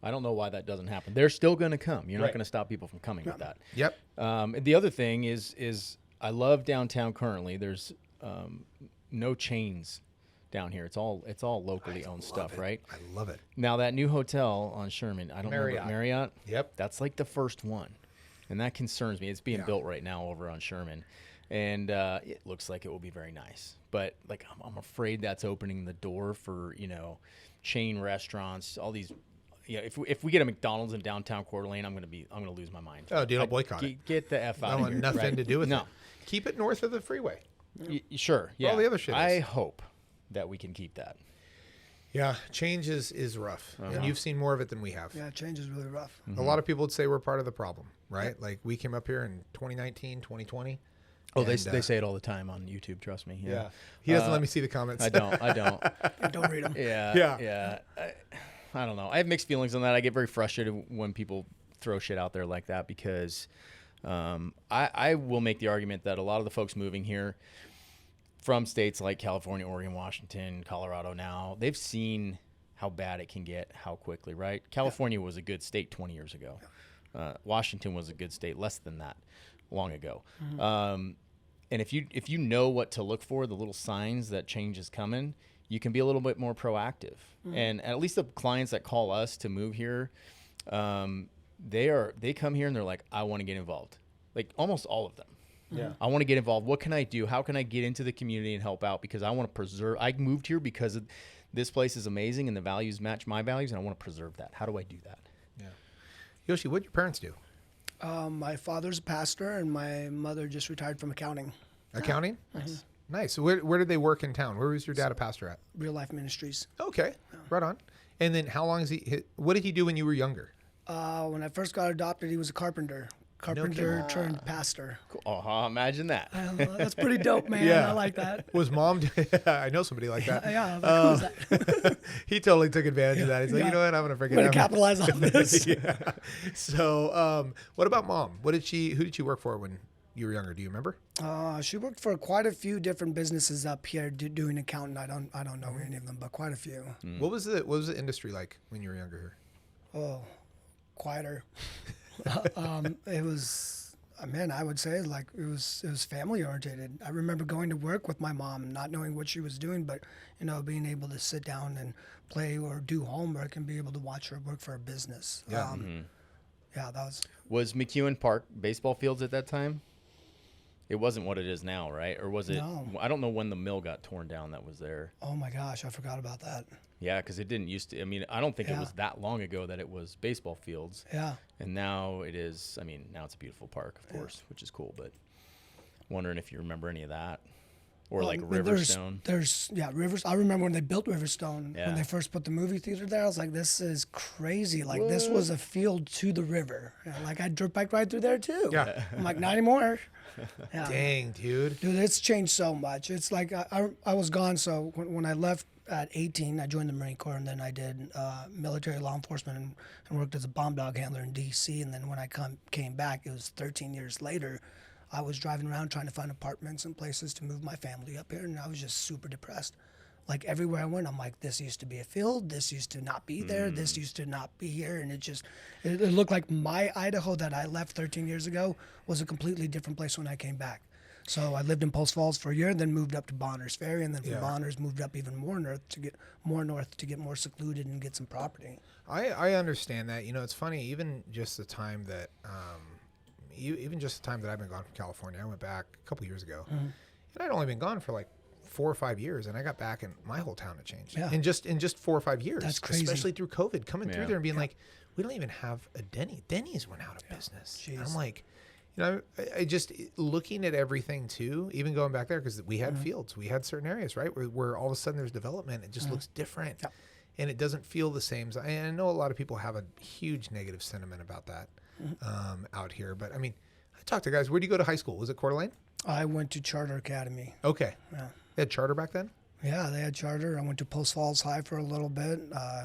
I don't know why that doesn't happen. They're still going to come. You're not going to stop people from coming with that. Yep. The other thing is I love downtown currently. There's no chains down here. It's all locally owned stuff, right? I love it. Now that new hotel on Sherman, I don't know Marriott. Yep. That's like the first one, and that concerns me. It's being built right now over on Sherman, and it looks like it will be very nice. But like I'm afraid that's opening the door for chain restaurants, all these. Yeah, if we get a McDonald's in downtown Coeur d'Alene, I'm gonna lose my mind. Oh, dude, I'll boycott it. Get the F out I of here. want nothing to do with it. No. Keep it north of the freeway. Sure. Yeah. All the other shit. I hope that we can keep that. Yeah, change is rough, and you've seen more of it than we have. Yeah, change is really rough. A lot of people would say we're part of the problem, right? Like we came up here in 2019, 2020. Oh, they say it all the time on YouTube. Trust me. Yeah. He doesn't let me see the comments. I don't. I don't read them. Yeah. I don't know. I have mixed feelings on that. I get very frustrated when people throw shit out there like that because I will make the argument that a lot of the folks moving here from states like California, Oregon, Washington, Colorado now, they've seen how bad it can get, how quickly, right? California was a good state 20 years ago. Washington was a good state less than that long ago. And if you know what to look for, the little signs that change is coming, you can be a little bit more proactive. And at least the clients that call us to move here, they come here and they're like, I want to get involved. Like almost all of them. Yeah. I want to get involved. What can I do? How can I get into the community and help out? Because I want to preserve. I moved here because this place is amazing and the values match my values, and I want to preserve that. How do I do that? Yeah. Yoshi, what did your parents do? My father's a pastor, and my mother just retired from accounting. Accounting? Nice. So where did they work in town? Where was your dad a pastor at? Real Life Ministries. Okay. Right on. And then how long what did he do when you were younger? When I first got adopted, he was a carpenter. Turned pastor. Cool. Oh, imagine that. That's pretty dope, man. Yeah. I like that. Was mom? I know somebody like that. Yeah. I was like, who's that? He totally took advantage of that. He's like, you know what? I'm gonna freaking. I'm gonna capitalize on this. Yeah. So, what about mom? Who did she work for when you were younger? Do you remember? She worked for quite a few different businesses up here doing accounting. I don't know any of them, but quite a few. What was the industry like when you were younger here? Oh, quieter. It was, man, I would say like it was family oriented. I remember going to work with my mom, not knowing what she was doing, but being able to sit down and play or do homework and be able to watch her work for a business. Yeah. Yeah, that was. Was McEwen Park baseball fields at that time? It wasn't what it is now, right? Or was it? No. I don't know when the mill got torn down that was there. Oh my gosh, I forgot about that. Yeah, because it didn't used to. I mean, I don't think it Yeah. was that long ago that it was baseball fields. Yeah. And now it is. I mean, now it's a beautiful park, of course, which is cool. But wondering if you remember any of that, or like I mean, Riverstone. There's Rivers. I remember when they built Riverstone, Yeah. when they first put the movie theater there. I was like, this is crazy. Like this was a field to the river. Like I dirt bike ride through there too. Yeah. I'm like, not anymore. Yeah. Dang, dude. Dude, it's changed so much. It's like I was gone. So when I left at 18, I joined the Marine Corps, and then I did military law enforcement and worked as a bomb dog handler in D.C. And then when I came back, it was 13 years later. I was driving around trying to find apartments and places to move my family up here, and I was just super depressed. Like everywhere I went, I'm like, this used to be a field. This used to not be there. This used to not be here. And it looked like my Idaho that I left 13 years ago was a completely different place when I came back. So I lived in Post Falls for a year, then moved up to Bonners Ferry, and then from Bonners moved up even more north to get more secluded and get some property. I understand that. It's funny, even just the time that even just the time that I've been gone from California. I went back a couple years ago, and I'd only been gone for like 4 or 5 years, and I got back and my whole town had changed. Yeah. In just 4 or 5 years. That's crazy. Especially through COVID, coming Yeah. through there and being like, we don't even have a Denny. Denny's went out of business. And I'm Jeez. like, I just looking at everything too, even going back there, because we had fields, we had certain areas, right, where all of a sudden there's development. It just looks different, Yeah. and it doesn't feel the same. And I know a lot of people have a huge negative sentiment about that out here. But I mean, I talked to guys. Where do you go to high school? Was it Coeur d'Alene? I went to Charter Academy. Okay. Yeah. They had charter back then? Yeah, they had charter. I went to Post Falls High for a little bit.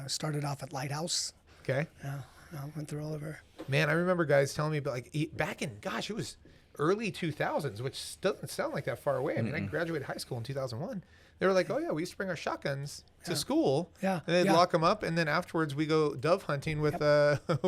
Started off at Lighthouse. Okay. Yeah, I went through all of her. Man, I remember guys telling me about back in, gosh, it was early 2000s, which doesn't sound like that far away. I mean, I graduated high school in 2001. They were like, oh, yeah, we used to bring our shotguns to school. Yeah, And they'd yeah. lock them up. And then afterwards, we go dove hunting with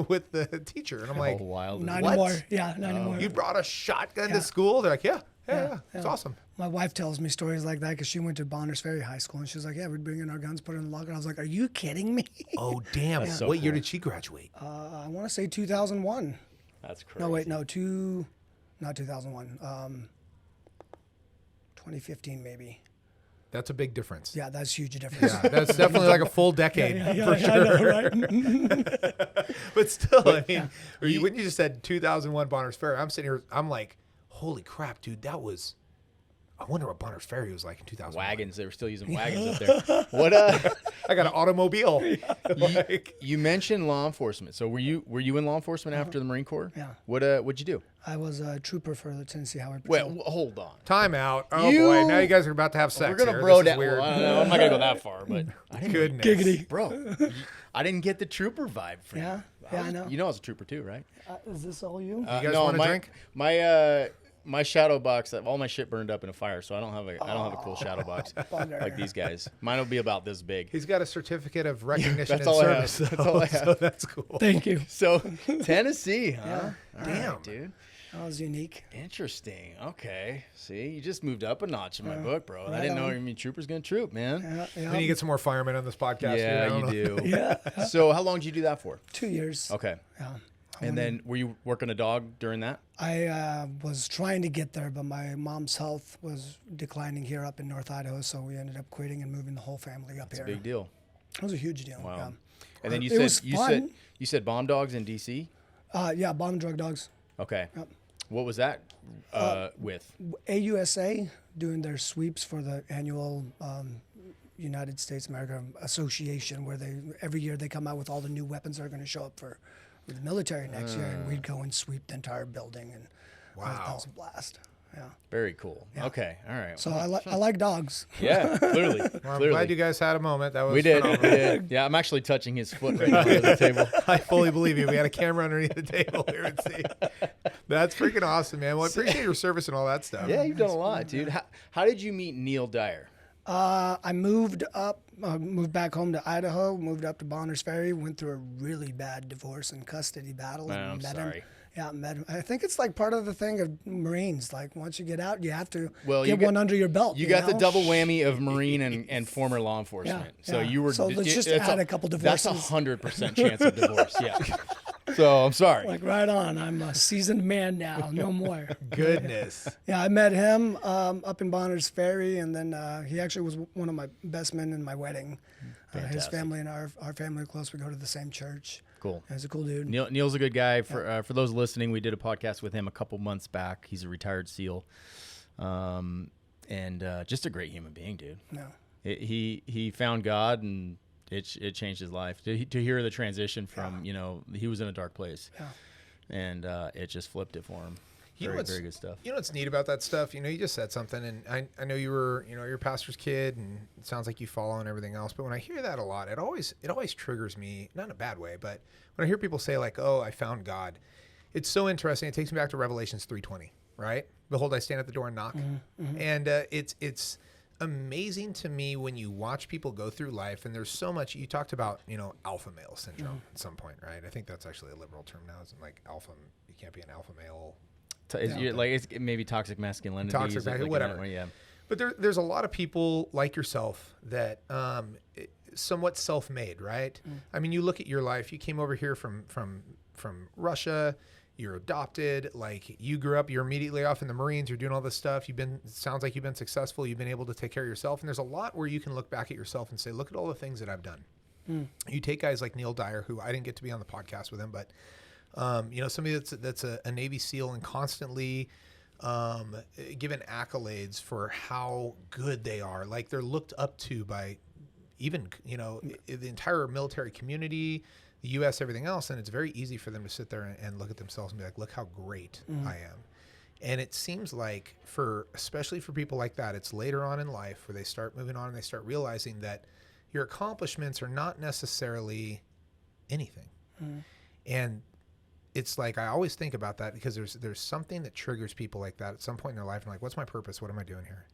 with the teacher. And I'm like, oh, wild. Not What? anymore. Yeah, not anymore. you brought a shotgun to Yeah. school? They're like, yeah. It's yeah. awesome. My wife tells me stories like that because she went to Bonners Ferry High School, and she's like, yeah, we'd bring in our guns, put it in the locker. I was like, are you kidding me? Oh, damn. so What year cool. did she graduate? I want to say 2001. That's crazy. No, wait, no, not 2001. 2015 maybe. That's a big difference. Yeah, that's a huge difference. Yeah, that's definitely like a full decade for sure. I know, right? But still, I mean, when you just said 2001 Bonners Ferry, I'm sitting here, I'm like, holy crap, dude, that was. I wonder what Bonners Ferry was like in 2001. Wagons. They were still using wagons up there. What? I got an automobile. Like, You mentioned law enforcement. So were you in law enforcement after the Marine Corps? Yeah. What'd you do? I was a trooper for the Tennessee Highway Wait, Patrol. hold on. time out. Oh You- boy, now you guys are about to have sex. We're gonna here. bro This is down. weird. Well, I don't know. I'm not gonna go that far, but I didn't, Goodness. Giggity. bro. I didn't get the trooper vibe from Yeah, you. yeah, I know. You know I was a trooper too, right? Is this all you? You guys no, want a my, drink? My shadow box, all my shit burned up in a fire, so I don't have a cool shadow box Bugger. like these guys. Mine will be about this big. He's got a certificate of recognition That's and all I have. service. That's all I So have. that's cool. Thank you. So Tennessee, huh? All Damn. right, dude. That was unique. Interesting. Okay. See, you just moved up a notch in my book, bro. I right didn't know on. you mean troopers gonna troop, man. Yeah, We need to get some more firemen on this podcast. Yeah, dude. I you don't know. do. Yeah. So how long did you do that for? 2 years. Okay. Yeah. And then were you working a dog during that? I was trying to get there, but my mom's health was declining here up in North Idaho, so we ended up quitting and moving the whole family up here. Big deal. It was a huge deal. Wow. Yeah. And then It was fun. you said bomb dogs in DC? Yeah, bomb and drug dogs. Okay. Yep. What was that with? AUSA doing their sweeps for the annual United States America Association, where every year they come out with all the new weapons that are going to show up for the military next year, and we'd go and sweep the entire building, and that was a blast. Yeah. Very cool. Okay. All right. So I like dogs. Yeah, clearly. Well, I'm clearly. glad you guys had a moment. That was We did. phenomenal. We did. Yeah, I'm actually touching his foot right now under the table. I fully believe you. We had a camera underneath the table here and see. That's freaking awesome, man. Well, I appreciate your service and all that stuff. Yeah, you've done a lot, dude. How did you meet Neil Dyer? I moved back home to Idaho, moved up to Bonners Ferry, went through a really bad divorce and custody battle. Oh, And I'm met sorry. him. Yeah, met him. I think it's like part of the thing of Marines. Like once you get out, you have to Well, get one under your belt. You got the know? double whammy of Marine and former law enforcement. Yeah, So yeah. you were. So let's just it's add a couple divorces. That's 100% chance of divorce. Yeah. So I'm sorry. Like right on. I'm a seasoned man now. No more. Goodness. Yeah, I met him up in Bonners Ferry, and then he actually was one of my best men in my wedding. His Fantastic. family and our family are close. We go to the same church. Cool. He's a cool dude. Neil's a good guy. For those listening, we did a podcast with him a couple months back. He's a retired SEAL, and just a great human being, dude. No. He found God, and it changed his life. To hear the transition from he was in a dark place, and it just flipped it for him. Very good stuff. You know what's neat about that stuff? You just said something, and I know you were, you're a pastor's kid, and it sounds like you follow and everything else. But when I hear that a lot, it always triggers me, not in a bad way, but when I hear people say like, "Oh, I found God," it's so interesting. It takes me back to Revelations 3:20, right? Behold, I stand at the door and knock, and it's amazing to me when you watch people go through life, and there's so much. You talked about alpha male syndrome at some point, right? I think that's actually a liberal term now. It's like alpha. You can't be an alpha male. It's maybe toxic masculinity. Toxic masculinity, whatever. Yeah. But there's a lot of people like yourself that somewhat self-made, right? I mean, you look at your life. You came over here from Russia. You're adopted. Like you grew up. You're immediately off in the Marines. You're doing all this stuff. It sounds like you've been successful. You've been able to take care of yourself. And there's a lot where you can look back at yourself and say, look at all the things that I've done. You take guys like Neil Dyer, who I didn't get to be on the podcast with him, but somebody that's a Navy SEAL and constantly given accolades for how good they are. Like they're looked up to by even, the entire military community, the U.S., everything else. And it's very easy for them to sit there and look at themselves and be like, look how great I am. And it seems like especially for people like that, it's later on in life where they start moving on and they start realizing that your accomplishments are not necessarily anything. And it's like I always think about that because there's something that triggers people like that at some point in their life. And like, what's my purpose? What am I doing here?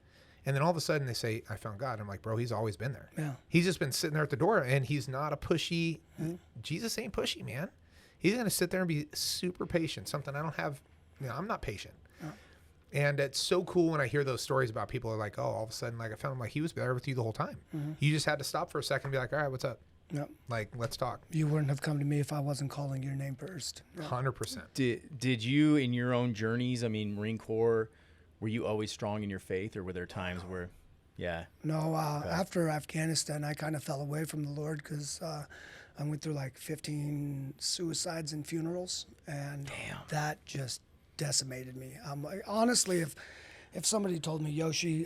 And then all of a sudden they say, I found God. I'm like, bro, he's always been there. Yeah. He's just been sitting there at the door, and he's not a pushy. Jesus ain't pushy, man. He's going to sit there and be super patient. Something I don't have. I'm not patient. And it's so cool when I hear those stories about people who are like, oh, all of a sudden, like I found him, like he was there with you the whole time. You just had to stop for a second and be like, all right, what's up? Yep. Like, let's talk. You wouldn't have come to me if I wasn't calling your name first. 100%. Did you, in your own journeys, I mean, Marine Corps, were you always strong in your faith, or were there times where, yeah? No, after Afghanistan, I kind of fell away from the Lord because I went through like 15 suicides and funerals, and that just decimated me. Honestly, if somebody told me, Yoshi,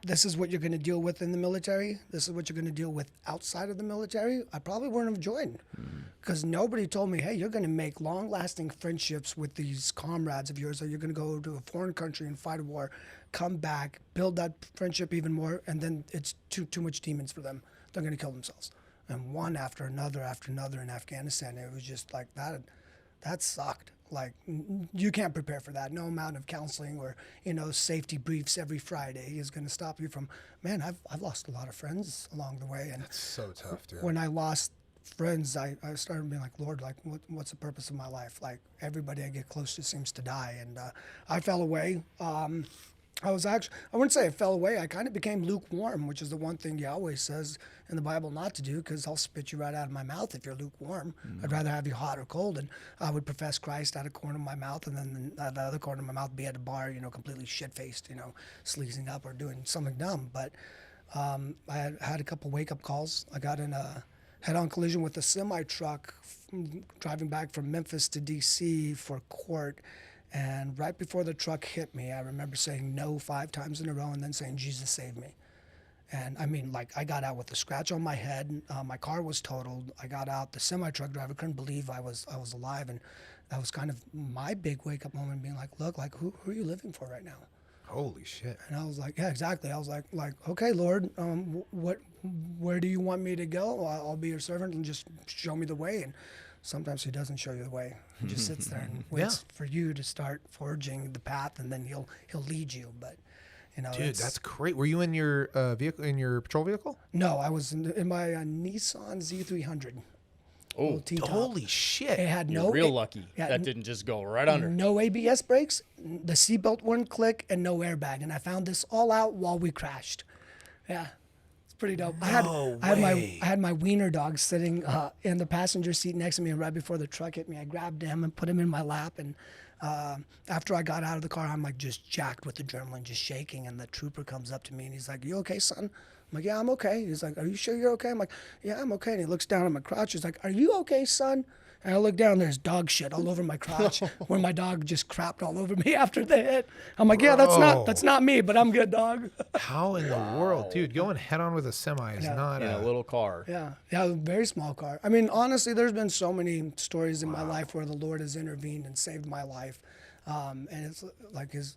this is what you're going to deal with in the military, this is what you're going to deal with outside of the military, I probably wouldn't have joined. Because nobody told me, hey, you're going to make long-lasting friendships with these comrades of yours, or you're going to go to a foreign country and fight a war, come back, build that friendship even more, and then it's too much demons for them. They're going to kill themselves. And one after another in Afghanistan, it was just like that sucked. Like, you can't prepare for that. No amount of counseling or, safety briefs every Friday is going to stop you from, man, I've lost a lot of friends along the way. And That's so tough, dude. when I lost friends, I started being like, Lord, like, what's the purpose of my life? Like, everybody I get close to seems to die. And I fell away. I wouldn't say I fell away. I kind of became lukewarm, which is the one thing Yahweh says in the Bible not to do, because I'll spit you right out of my mouth if you're lukewarm. I'd rather have you hot or cold. And I would profess Christ out of the corner of my mouth, and then the other corner of my mouth be at a bar, completely shit-faced, sleazing up or doing something dumb. But I had a couple wake-up calls. I got in a head-on collision with a semi-truck driving back from Memphis to D.C. for court. And right before the truck hit me, I remember saying no 5 times in a row and then saying, Jesus, save me. And I mean, like, I got out with a scratch on my head. My car was totaled. I got out. The semi-truck driver couldn't believe I was alive. And that was kind of my big wake-up moment, being like, look, like, who are you living for right now? Holy shit. And I was like, yeah, exactly. I was like, okay, Lord, where do you want me to go? I'll be your servant, and just show me the way. And sometimes he doesn't show you the way. He just sits there and waits for you to start forging the path, and then he'll lead you. But You know, Dude, that's great. Were you in your vehicle, in your patrol vehicle? no, I was in my Nissan Z300. Oh, Little T-top. Holy shit. It had you're no real lucky. yeah, That didn't just go right under. no ABS brakes, the seatbelt wouldn't click, and no airbag. And I found this all out while we crashed. Yeah, it's pretty dope. I had my wiener dog sitting in the passenger seat next to me, and right before the truck hit me, I grabbed him and put him in my lap. And after I got out of the car, I'm like just jacked with adrenaline, just shaking. And the trooper comes up to me and he's like, "You okay, son?" I'm like, "Yeah, I'm okay." He's like, "Are you sure you're okay?" I'm like, "Yeah, I'm okay." And he looks down at my crotch. He's like, "Are you okay, son?" And I look down, there's dog shit all over my crotch where my dog just crapped all over me after the hit. I'm like, "Yeah, that's not me, but I'm good, dog." How in the world? Dude, going head on with a semi is not In a little car. Yeah, a very small car. I mean, honestly, there's been so many stories in my life where the Lord has intervened and saved my life. And it's like His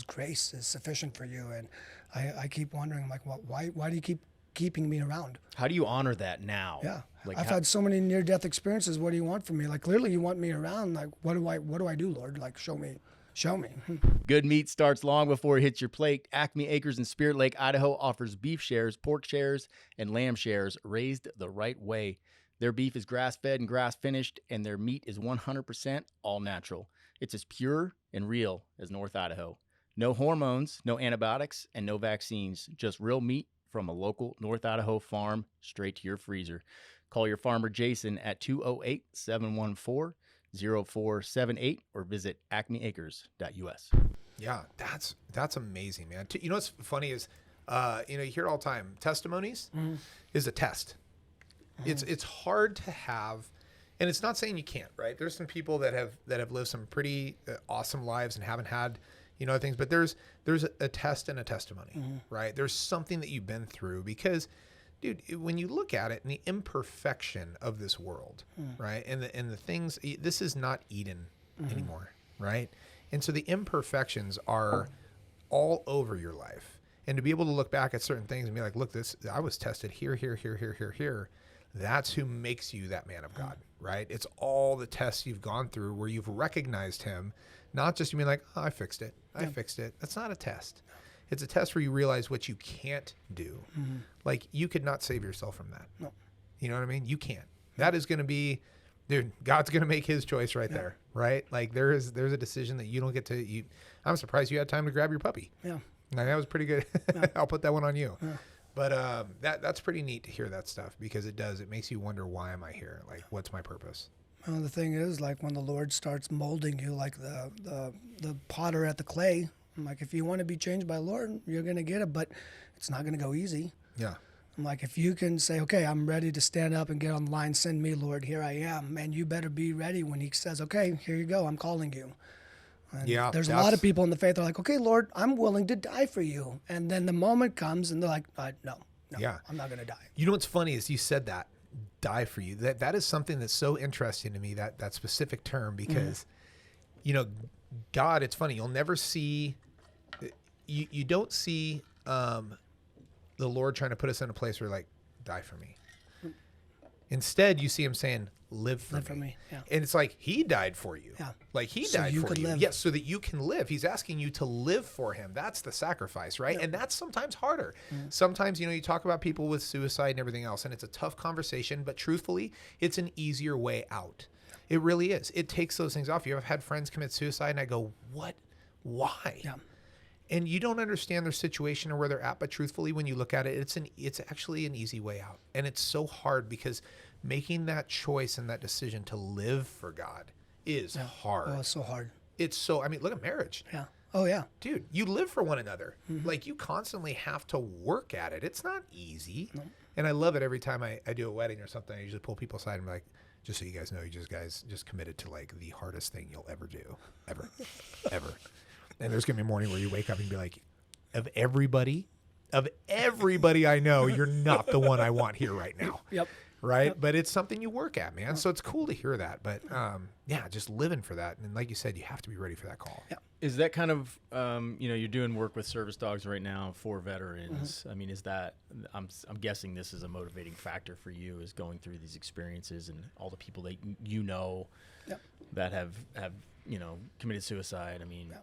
grace is sufficient for you. And I keep wondering, like, why do you keep keeping me around? How do you honor that now? Yeah. Like I've had so many near-death experiences. What do you want from me? Like, clearly you want me around. Like, what do I do, Lord? Like, show me. Good meat starts long before it hits your plate. Acme Acres in Spirit Lake, Idaho offers beef shares, pork shares, and lamb shares raised the right way. Their beef is grass-fed and grass-finished, and their meat is 100% all natural. It's as pure and real as North Idaho. No hormones, no antibiotics, and no vaccines. Just real meat from a local North Idaho farm straight to your freezer. Call your farmer Jason at 208-714-0478 or visit acmeacres.us. Yeah, that's amazing, man. You know what's funny is, you hear it all the time. Testimonies is a test. It's hard to have, and it's not saying you can't, right? There's some people that have lived some pretty awesome lives and haven't had, things. But there's a test and a testimony, right? There's something that you've been through because, dude, when you look at it and the imperfection of this world, right, and the things, this is not Eden anymore, right? And so the imperfections are all over your life. And to be able to look back at certain things and be like, look, I was tested here. That's who makes you that man of God, right? It's all the tests you've gone through where you've recognized him, not just you being like, oh, I fixed it. That's not a test. It's a test where you realize what you can't do. Like, you could not save yourself from that. No. You know what I mean? You can't. That is going to be, dude, God's going to make his choice right there, right? Like, there's a decision that you don't get to. I'm surprised you had time to grab your puppy. Yeah. Now, that was pretty good. I'll put that one on you. Yeah. But that's pretty neat to hear that stuff because it makes you wonder, why am I here? Like, what's my purpose? Well, the thing is, like, when the Lord starts molding you, like the potter at the clay, I'm like, if you want to be changed by the Lord, you're going to get it, but it's not going to go easy. Yeah. I'm like, if you can say, okay, I'm ready to stand up and get on the line, send me, Lord, here I am. And you better be ready when he says, okay, here you go, I'm calling you. And there's a lot of people in the faith that are like, okay, Lord, I'm willing to die for you. And then the moment comes and they're like, no, I'm not going to die. You know what's funny is you said that, die for you. That is something that's so interesting to me, that specific term, because, God, it's funny. You'll never see, you don't see the Lord trying to put us in a place where, like, die for me. Instead, you see him saying, live for me. Yeah. And it's like, he died for you. Yeah. Like, he So died you for could you. live. Yes, so that you can live. He's asking you to live for him. That's the sacrifice, right? Yeah. And that's sometimes harder. Sometimes, you talk about people with suicide and everything else, and it's a tough conversation, but truthfully, it's an easier way out. It really is. It takes those things off you. I've had friends commit suicide, and I go, what? Why? Yeah. And you don't understand their situation or where they're at, but truthfully, when you look at it, it's actually an easy way out. And it's so hard because making that choice and that decision to live for God is hard. Oh, it's so hard. Look at marriage. Yeah. Oh, yeah. Dude, you live for one another. Like, you constantly have to work at it. It's not easy. No. And I love it every time I do a wedding or something. I usually pull people aside and be like, just so you guys know, you guys committed to, like, the hardest thing you'll ever do. Ever. And there's going to be a morning where you wake up and be like, of everybody I know, you're not the one I want here right now. Yep. Right. Yep. But it's something you work at, man. So it's cool to hear that. But just living for that. And like you said, you have to be ready for that call. Yeah. Is that kind of, you're doing work with service dogs right now for veterans. I mean, is that, I'm guessing this is a motivating factor for you, is going through these experiences and all the people that that have committed suicide. I mean,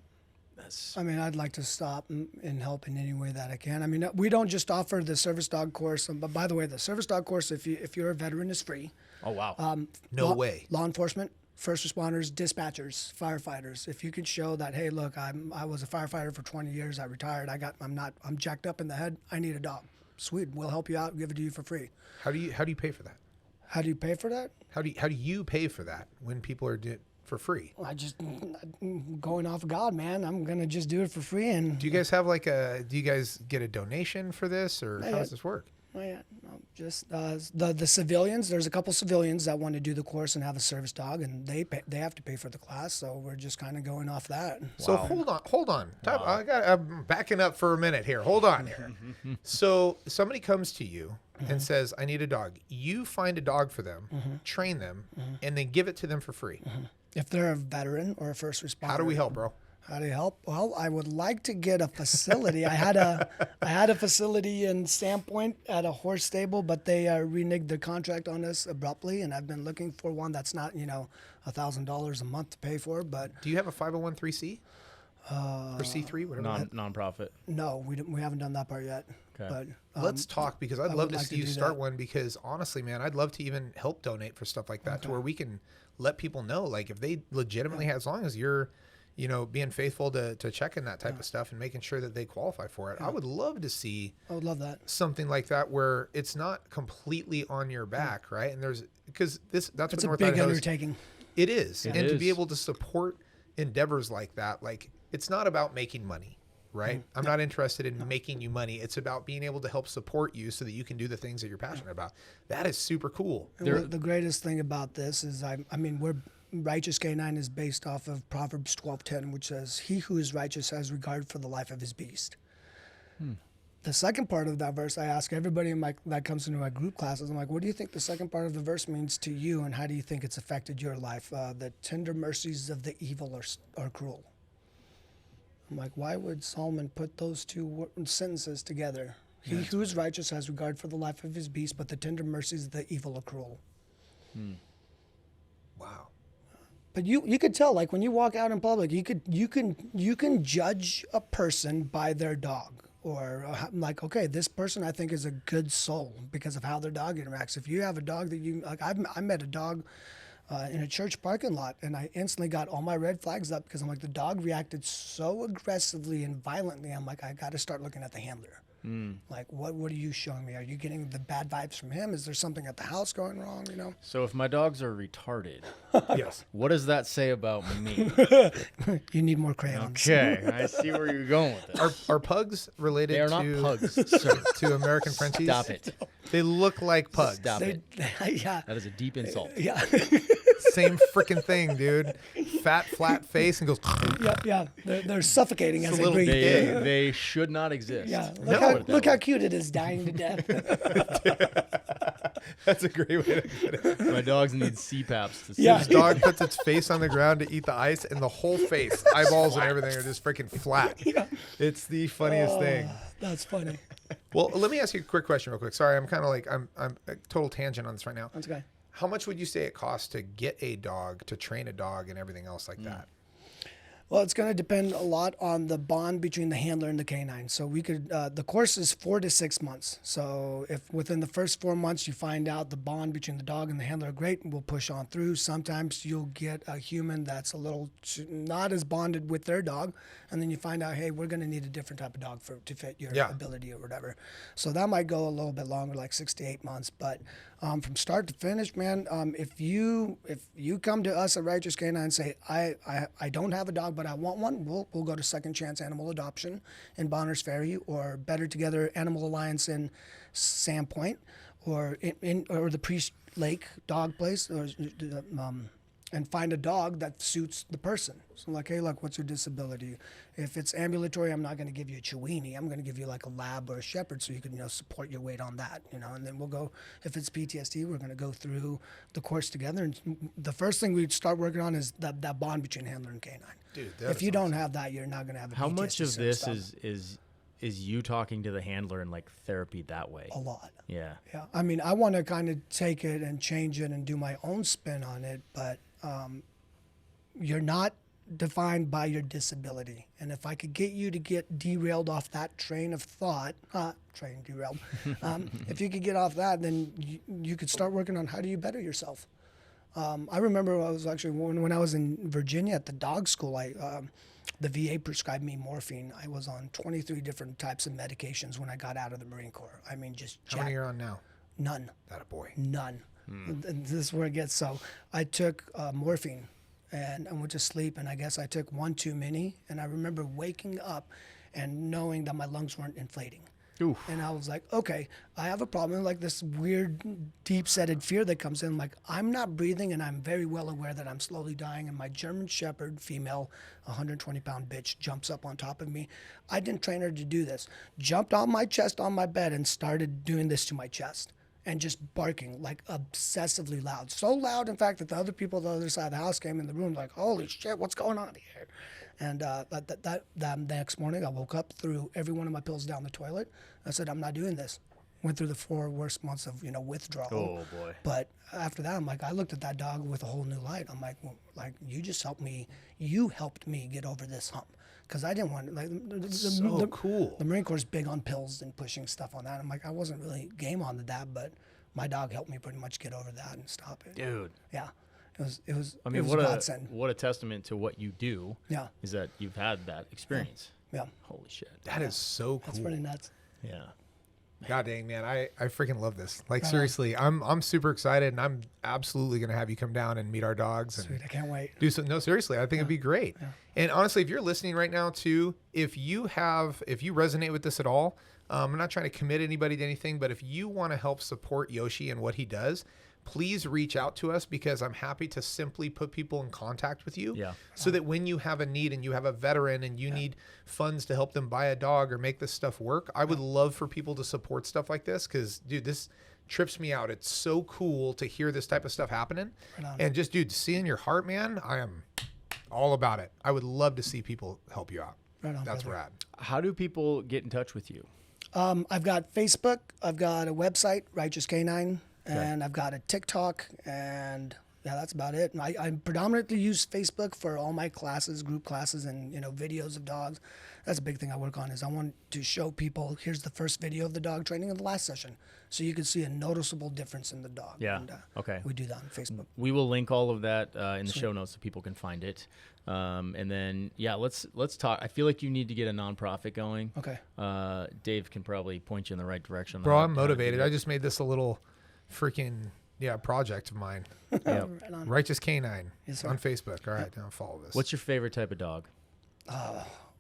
I mean, I'd like to stop and help in any way that I can. I mean, we don't just offer the service dog course. But by the way, the service dog course, if you're a veteran, is free. Oh, wow. No way. Law enforcement, first responders, dispatchers, firefighters. If you could show that, hey, look, I was a firefighter for 20 years. I retired. I'm jacked up in the head. I need a dog. Sweet. We'll help you out. Give it to you for free. How do you pay for that? How do you pay for that? How do you pay for that when people are doing it for free? Going off of God, man. I'm gonna just do it for free. And Do you guys have do you guys get a donation for this, or how does this work? just the civilians. There's a couple civilians that want to do the course and have a service dog, and they have to pay for the class. So we're just kind of going off that. So hold on. I'm backing up for a minute here. Hold on here. So somebody comes to you and says, I need a dog. You find a dog for them, train them, and then give it to them for free. If they're a veteran or a first responder. How do we help, bro? How do you help? Well, I would like to get a facility. I had a facility in Sandpoint at a horse stable, but they reneged the contract on us abruptly, and I've been looking for one that's not, $1,000 a month to pay for. But Do you have a 501(c)(3) or C3, whatever? Non-profit. no, we haven't done that part yet. Okay. But Let's talk, because I'd I love would to like see to you do start that. one, because honestly, man, I'd love to even help donate for stuff like that, to where we can let people know, like, if they legitimately have, as long as you're, being faithful to checking that type of stuff and making sure that they qualify for it. I would love to see I would love that. something like that where it's not completely on your back, right? And that's It's what a North big Idaho's- undertaking. It is. It And to be is. able to support endeavors like that, like, it's not about making money, right? I'm not interested in making you money. It's about being able to help support you so that you can do the things that you're passionate about. That is super cool. And the greatest thing about this is, we're righteous K9 is based off of Proverbs 12:10, which says, "He who is righteous has regard for the life of his beast." The second part of that verse, I ask everybody that comes into my group classes, I'm like, what do you think the second part of the verse means to you, and how do you think it's affected your life? The tender mercies of the evil are cruel. I'm like, why would Solomon put those two sentences together? He who is righteous has regard for the life of his beast, but the tender mercies of the evil are cruel. Wow. But you could tell, like, when you walk out in public, you can judge a person by their dog, or like, okay, this person I think is a good soul because of how their dog interacts. If you have a dog that I met a dog in a church parking lot, and I instantly got all my red flags up because I'm like, the dog reacted so aggressively and violently. I'm like, I got to start looking at the handler. Like, what are you showing me? Are you getting the bad vibes from him? Is there something at the house going wrong? So if my dogs are retarded, Yes. what does that say about me? You need more crayons. Okay, I see where you're going with this. Are pugs related They are to not pugs, sir. to American Frenchies? Stop it. They look like pugs. Stop it. Yeah, That is a deep insult. yeah, Same freaking thing, dude. Fat, flat face and goes. yeah. They're suffocating as a they little breathe. big. They should not exist. Yeah, No. look how cute it is, dying to death. That's a great way to put it. My dogs need CPAPs to Yeah. This dog puts its face on the ground to eat the ice, and the whole face, eyeballs and everything, are just freaking flat. It's the funniest thing. That's funny. Well, let me ask you a quick question real quick. Sorry, I'm kind of like, I'm a total tangent on this right now. That's okay. How much would you say it costs to get a dog, to train a dog, and everything else like that? Well, it's going to depend a lot on the bond between the handler and the canine. So we could, the course is 4 to 6 months. So if within the first 4 months you find out the bond between the dog and the handler are great, we'll push on through. Sometimes you'll get a human that's a little not as bonded with their dog, and then you find out, hey, we're going to need a different type of dog to fit your ability or whatever. So that might go a little bit longer, like 6 to 8 months. But from start to finish, man, if you come to us at Righteous Canine and say, I don't have a dog, but I want one, we'll go to Second Chance Animal Adoption in Bonners Ferry, or Better Together Animal Alliance in Sandpoint, or or the Priest Lake Dog Place, or and find a dog that suits the person. So like, hey, look, what's your disability? If it's ambulatory, I'm not going to give you a Chiweenie. I'm going to give you like a Lab or a Shepherd, so you can support your weight on that. And then we'll go. If it's PTSD, we're going to go through the course together. And the first thing we start working on is that bond between handler and canine. Dude, if you don't have that, you're not going to have a How PTSD much of this stuff. is you talking to the handler and like therapy that way? A lot. Yeah. Yeah, I mean, I want to kind of take it and change it and do my own spin on it, but you're not defined by your disability. And if I could get you to get derailed off that train of thought, train derailed, if you could get off that, then you could start working on how do you better yourself. I remember I was actually, when I was in Virginia at the dog school, the VA prescribed me morphine. I was on 23 different types of medications when I got out of the Marine Corps. I mean, just How many are you on now? None. That a boy. None. This is where it gets. So I took morphine and I went to sleep, and I guess I took one too many. And I remember waking up and knowing that my lungs weren't inflating. Oof. And I was like, okay, I have a problem, like this weird, deep-setted fear that comes in. Like, I'm not breathing, and I'm very well aware that I'm slowly dying. And my German Shepherd, female, 120-pound bitch, jumps up on top of me. I didn't train her to do this. Jumped on my chest on my bed and started doing this to my chest and just barking like obsessively loud. So loud, in fact, that the other people on the other side of the house came in the room like, holy shit, what's going on here? And that next morning, I woke up, threw every one of my pills down the toilet. I said, I'm not doing this. Went through the 4 worst months of withdrawal. Oh boy. But after that, I'm like, I looked at that dog with a whole new light. I'm like, well, you just helped me. You helped me get over this hump. Because I didn't want Cool. The Marine Corps is big on pills and pushing stuff on that. I'm like, I wasn't really game on that, but my dog helped me pretty much get over that and stop it. Dude. Yeah. It was I mean, it was what a a godsend. what a testament to what you do. Yeah. Is that you've had that experience. Yeah. Holy shit. That is so cool. That's pretty nuts. Yeah. God dang, man, I freaking love this. Like, seriously, I'm super excited, and I'm absolutely gonna have you come down and meet our dogs. And Sweet, I can't wait. do some. No, seriously, I think it'd be great. Yeah. And honestly, if you're listening right now too, if you resonate with this at all, I'm not trying to commit anybody to anything, but if you want to help support Yoshi and what he does, please reach out to us, because I'm happy to simply put people in contact with you. Yeah. So that when you have a need and you have a veteran and you need funds to help them buy a dog or make this stuff work, I would love for people to support stuff like this, because, dude, this trips me out. It's so cool to hear this type of stuff happening. Right. And just, dude, seeing your heart, man, I am all about it. I would love to see people help you out. Right on, That's brother. rad. How do people get in touch with you? I've got Facebook. I've got a website, Righteous Canine. And I've got a TikTok, and yeah, that's about it. And I predominantly use Facebook for all my classes, group classes, and videos of dogs. That's a big thing I work on. Is I want to show people, here's the first video of the dog training in the last session, so you can see a noticeable difference in the dog. Yeah. And, Okay. We do that on Facebook. We will link all of that in the show notes so people can find it. And then let's talk. I feel like you need to get a nonprofit going. Okay. Dave can probably point you in the right direction. Bro, on I'm how to do motivated. that. I just made this a little freaking project of mine. Yep. Right on. Righteous Canine Yes, sir. on Facebook. All right, now follow this. What's your favorite type of dog?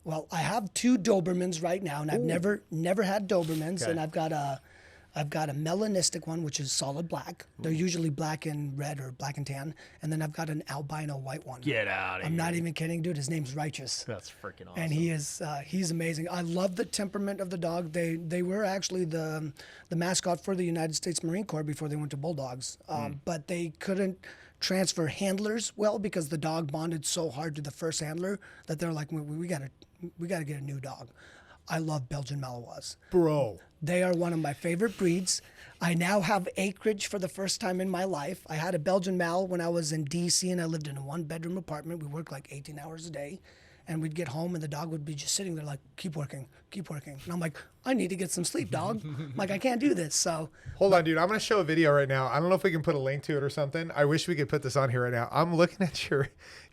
Well, I have 2 Dobermans right now, and I've never had Dobermans, Okay. and I've got a melanistic one, which is solid black. They're usually black and red or black and tan, and then I've got an albino white one. Get out of I'm here. not even kidding, dude. His name's Righteous, That's freaking awesome. and he's amazing. I love the temperament of the dog. They were actually the mascot for the United States Marine Corps before they went to Bulldogs, but they couldn't transfer handlers well because the dog bonded so hard to the first handler that they're like, we gotta get a new dog. I love Belgian Malinois. Bro? They are one of my favorite breeds. I now have acreage for the first time in my life. I had a Belgian Mal when I was in DC, and I lived in a 1-bedroom apartment. We worked like 18 hours a day, and we'd get home and the dog would be just sitting there like, keep working. And I'm like, I need to get some sleep, dog. I'm like, I can't do this. So Hold on, dude. I'm going to show a video right now. I don't know if we can put a link to it or something. I wish we could put this on here right now. I'm looking at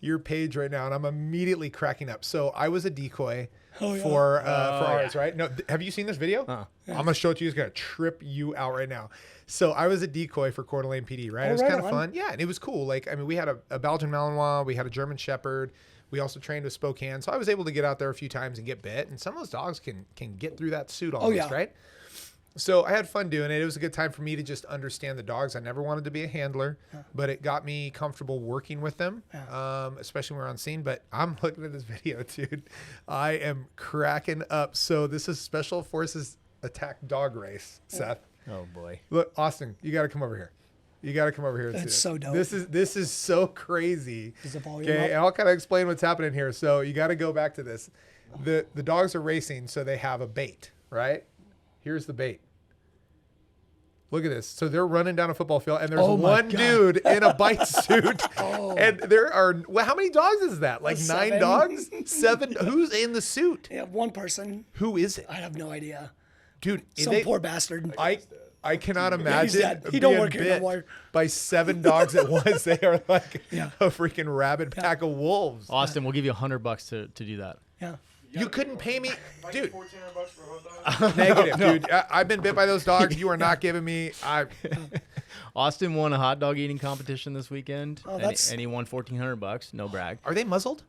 your page right now, and I'm immediately cracking up. So I was a decoy for ours, right? No, have you seen this video? I'm going to show it to you. It's going to trip you out right now. So I was a decoy for Coeur d'Alene PD, right? It was right kind of on. fun. Yeah, and it was cool. Like, I mean, we had a Belgian Malinois. We had a German Shepherd. We also trained with Spokane. So I was able to get out there a few times and get bit. And some of those dogs can get through that suit almost, yeah. right? So I had fun doing it. It was a good time for me to just understand the dogs. I never wanted to be a handler, but it got me comfortable working with them, especially when we're on scene. But I'm looking at this video, dude. I am cracking up. So this is Special Forces Attack Dog Race, Seth. Oh boy. Look, Austin, you got to come over here. You got to come over here and see That's this. so dope. This is so crazy. Is the volume Okay, up? and I'll kind of explain what's happening here. So you got to go back to this. The dogs are racing, so they have a bait, right? Here's the bait. Look at this. So they're running down a football field, and there's Oh my one God. dude in a bite suit. And there are, well, how many dogs is that? Like 9 7. dogs? 7? Who's in the suit? Yeah, one person. Who is it? I have no idea. Dude, Some poor bastard. I cannot imagine dead. He don't being work here no bit more. by 7 dogs at once. They are like Yeah. a freaking rabid pack of wolves. Austin, we'll give you $100 to do that. Yeah. You couldn't pay me, dude. $1,400 for a hot dog. Negative, dude. I've been bit by those dogs. You are not giving me. Austin won a hot dog eating competition this weekend, Oh, and, that's- and he won $1,400. No brag, Are they muzzled?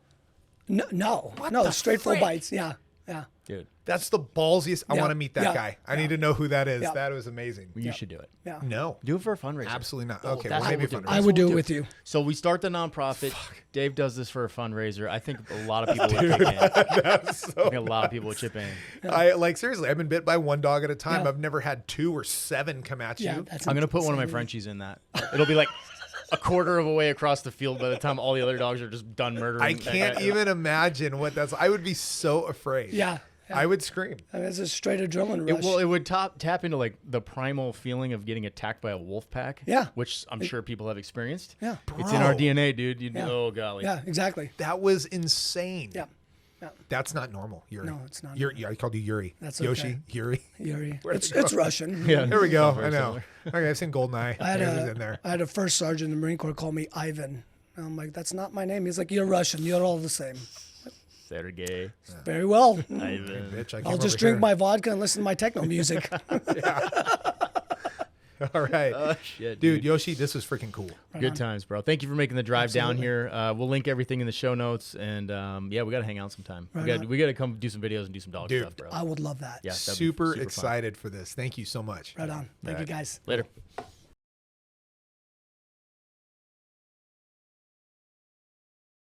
No, What no, the straight full frick? bites. Yeah, yeah. dude. That's the ballsiest. I Yeah. want to meet that Yeah. guy. I need to know who that is. Yeah. That was amazing. You should do it. Yeah. No, Do it for a fundraiser. absolutely not. Okay, that's well, maybe what we'll do. fundraiser. I would do it with you. So we start the nonprofit. Dave does this for a fundraiser. I think a lot of people would chip in. I think a lot of people would chip in. I like seriously. I've been bit by 1 dog at a time. Yeah. I've never had 2 or 7 come at Yeah, you. that's I'm gonna put one of my insane. Frenchies in that. It'll be like a quarter of a way across the field by the time all the other dogs are just done murdering. I that can't guy. even imagine what that's. I would be so afraid. Yeah. I would scream. I mean, it's a straight adrenaline rush. It would tap into like the primal feeling of getting attacked by a wolf pack. Yeah. Which I'm sure people have experienced. Yeah. It's in our Bro. DNA, dude. Yeah. Oh golly. Yeah, exactly. That was insane. Yeah. Yeah. That's not normal, Yuri. No, it's not Yuri, I called you Yuri. That's Yoshi, okay. Yuri. Yuri. Where'd It's, it go? it's Russian. Yeah. There we go. Sound I very know. similar. Okay, I've seen Goldeneye. I had There's in there. I had a first sergeant in the Marine Corps call me Ivan. And I'm like, that's not my name. He's like, you're Russian. You're all the same. Sergey. Very well. Ivan. Bitch, I came I'll just over drink here. my vodka and listen to my techno music. All right. Oh shit, Dude, Yoshi, this was freaking cool. Good times, bro. Thank you for making the drive down here. We'll link everything in the show notes, and yeah, we gotta hang out sometime. We gotta come do some videos and do some dog Dude. stuff, bro. I would love that. Yeah, that'd be Super fun. excited for this. Thank you so much. Right on. Thank you, guys. Later.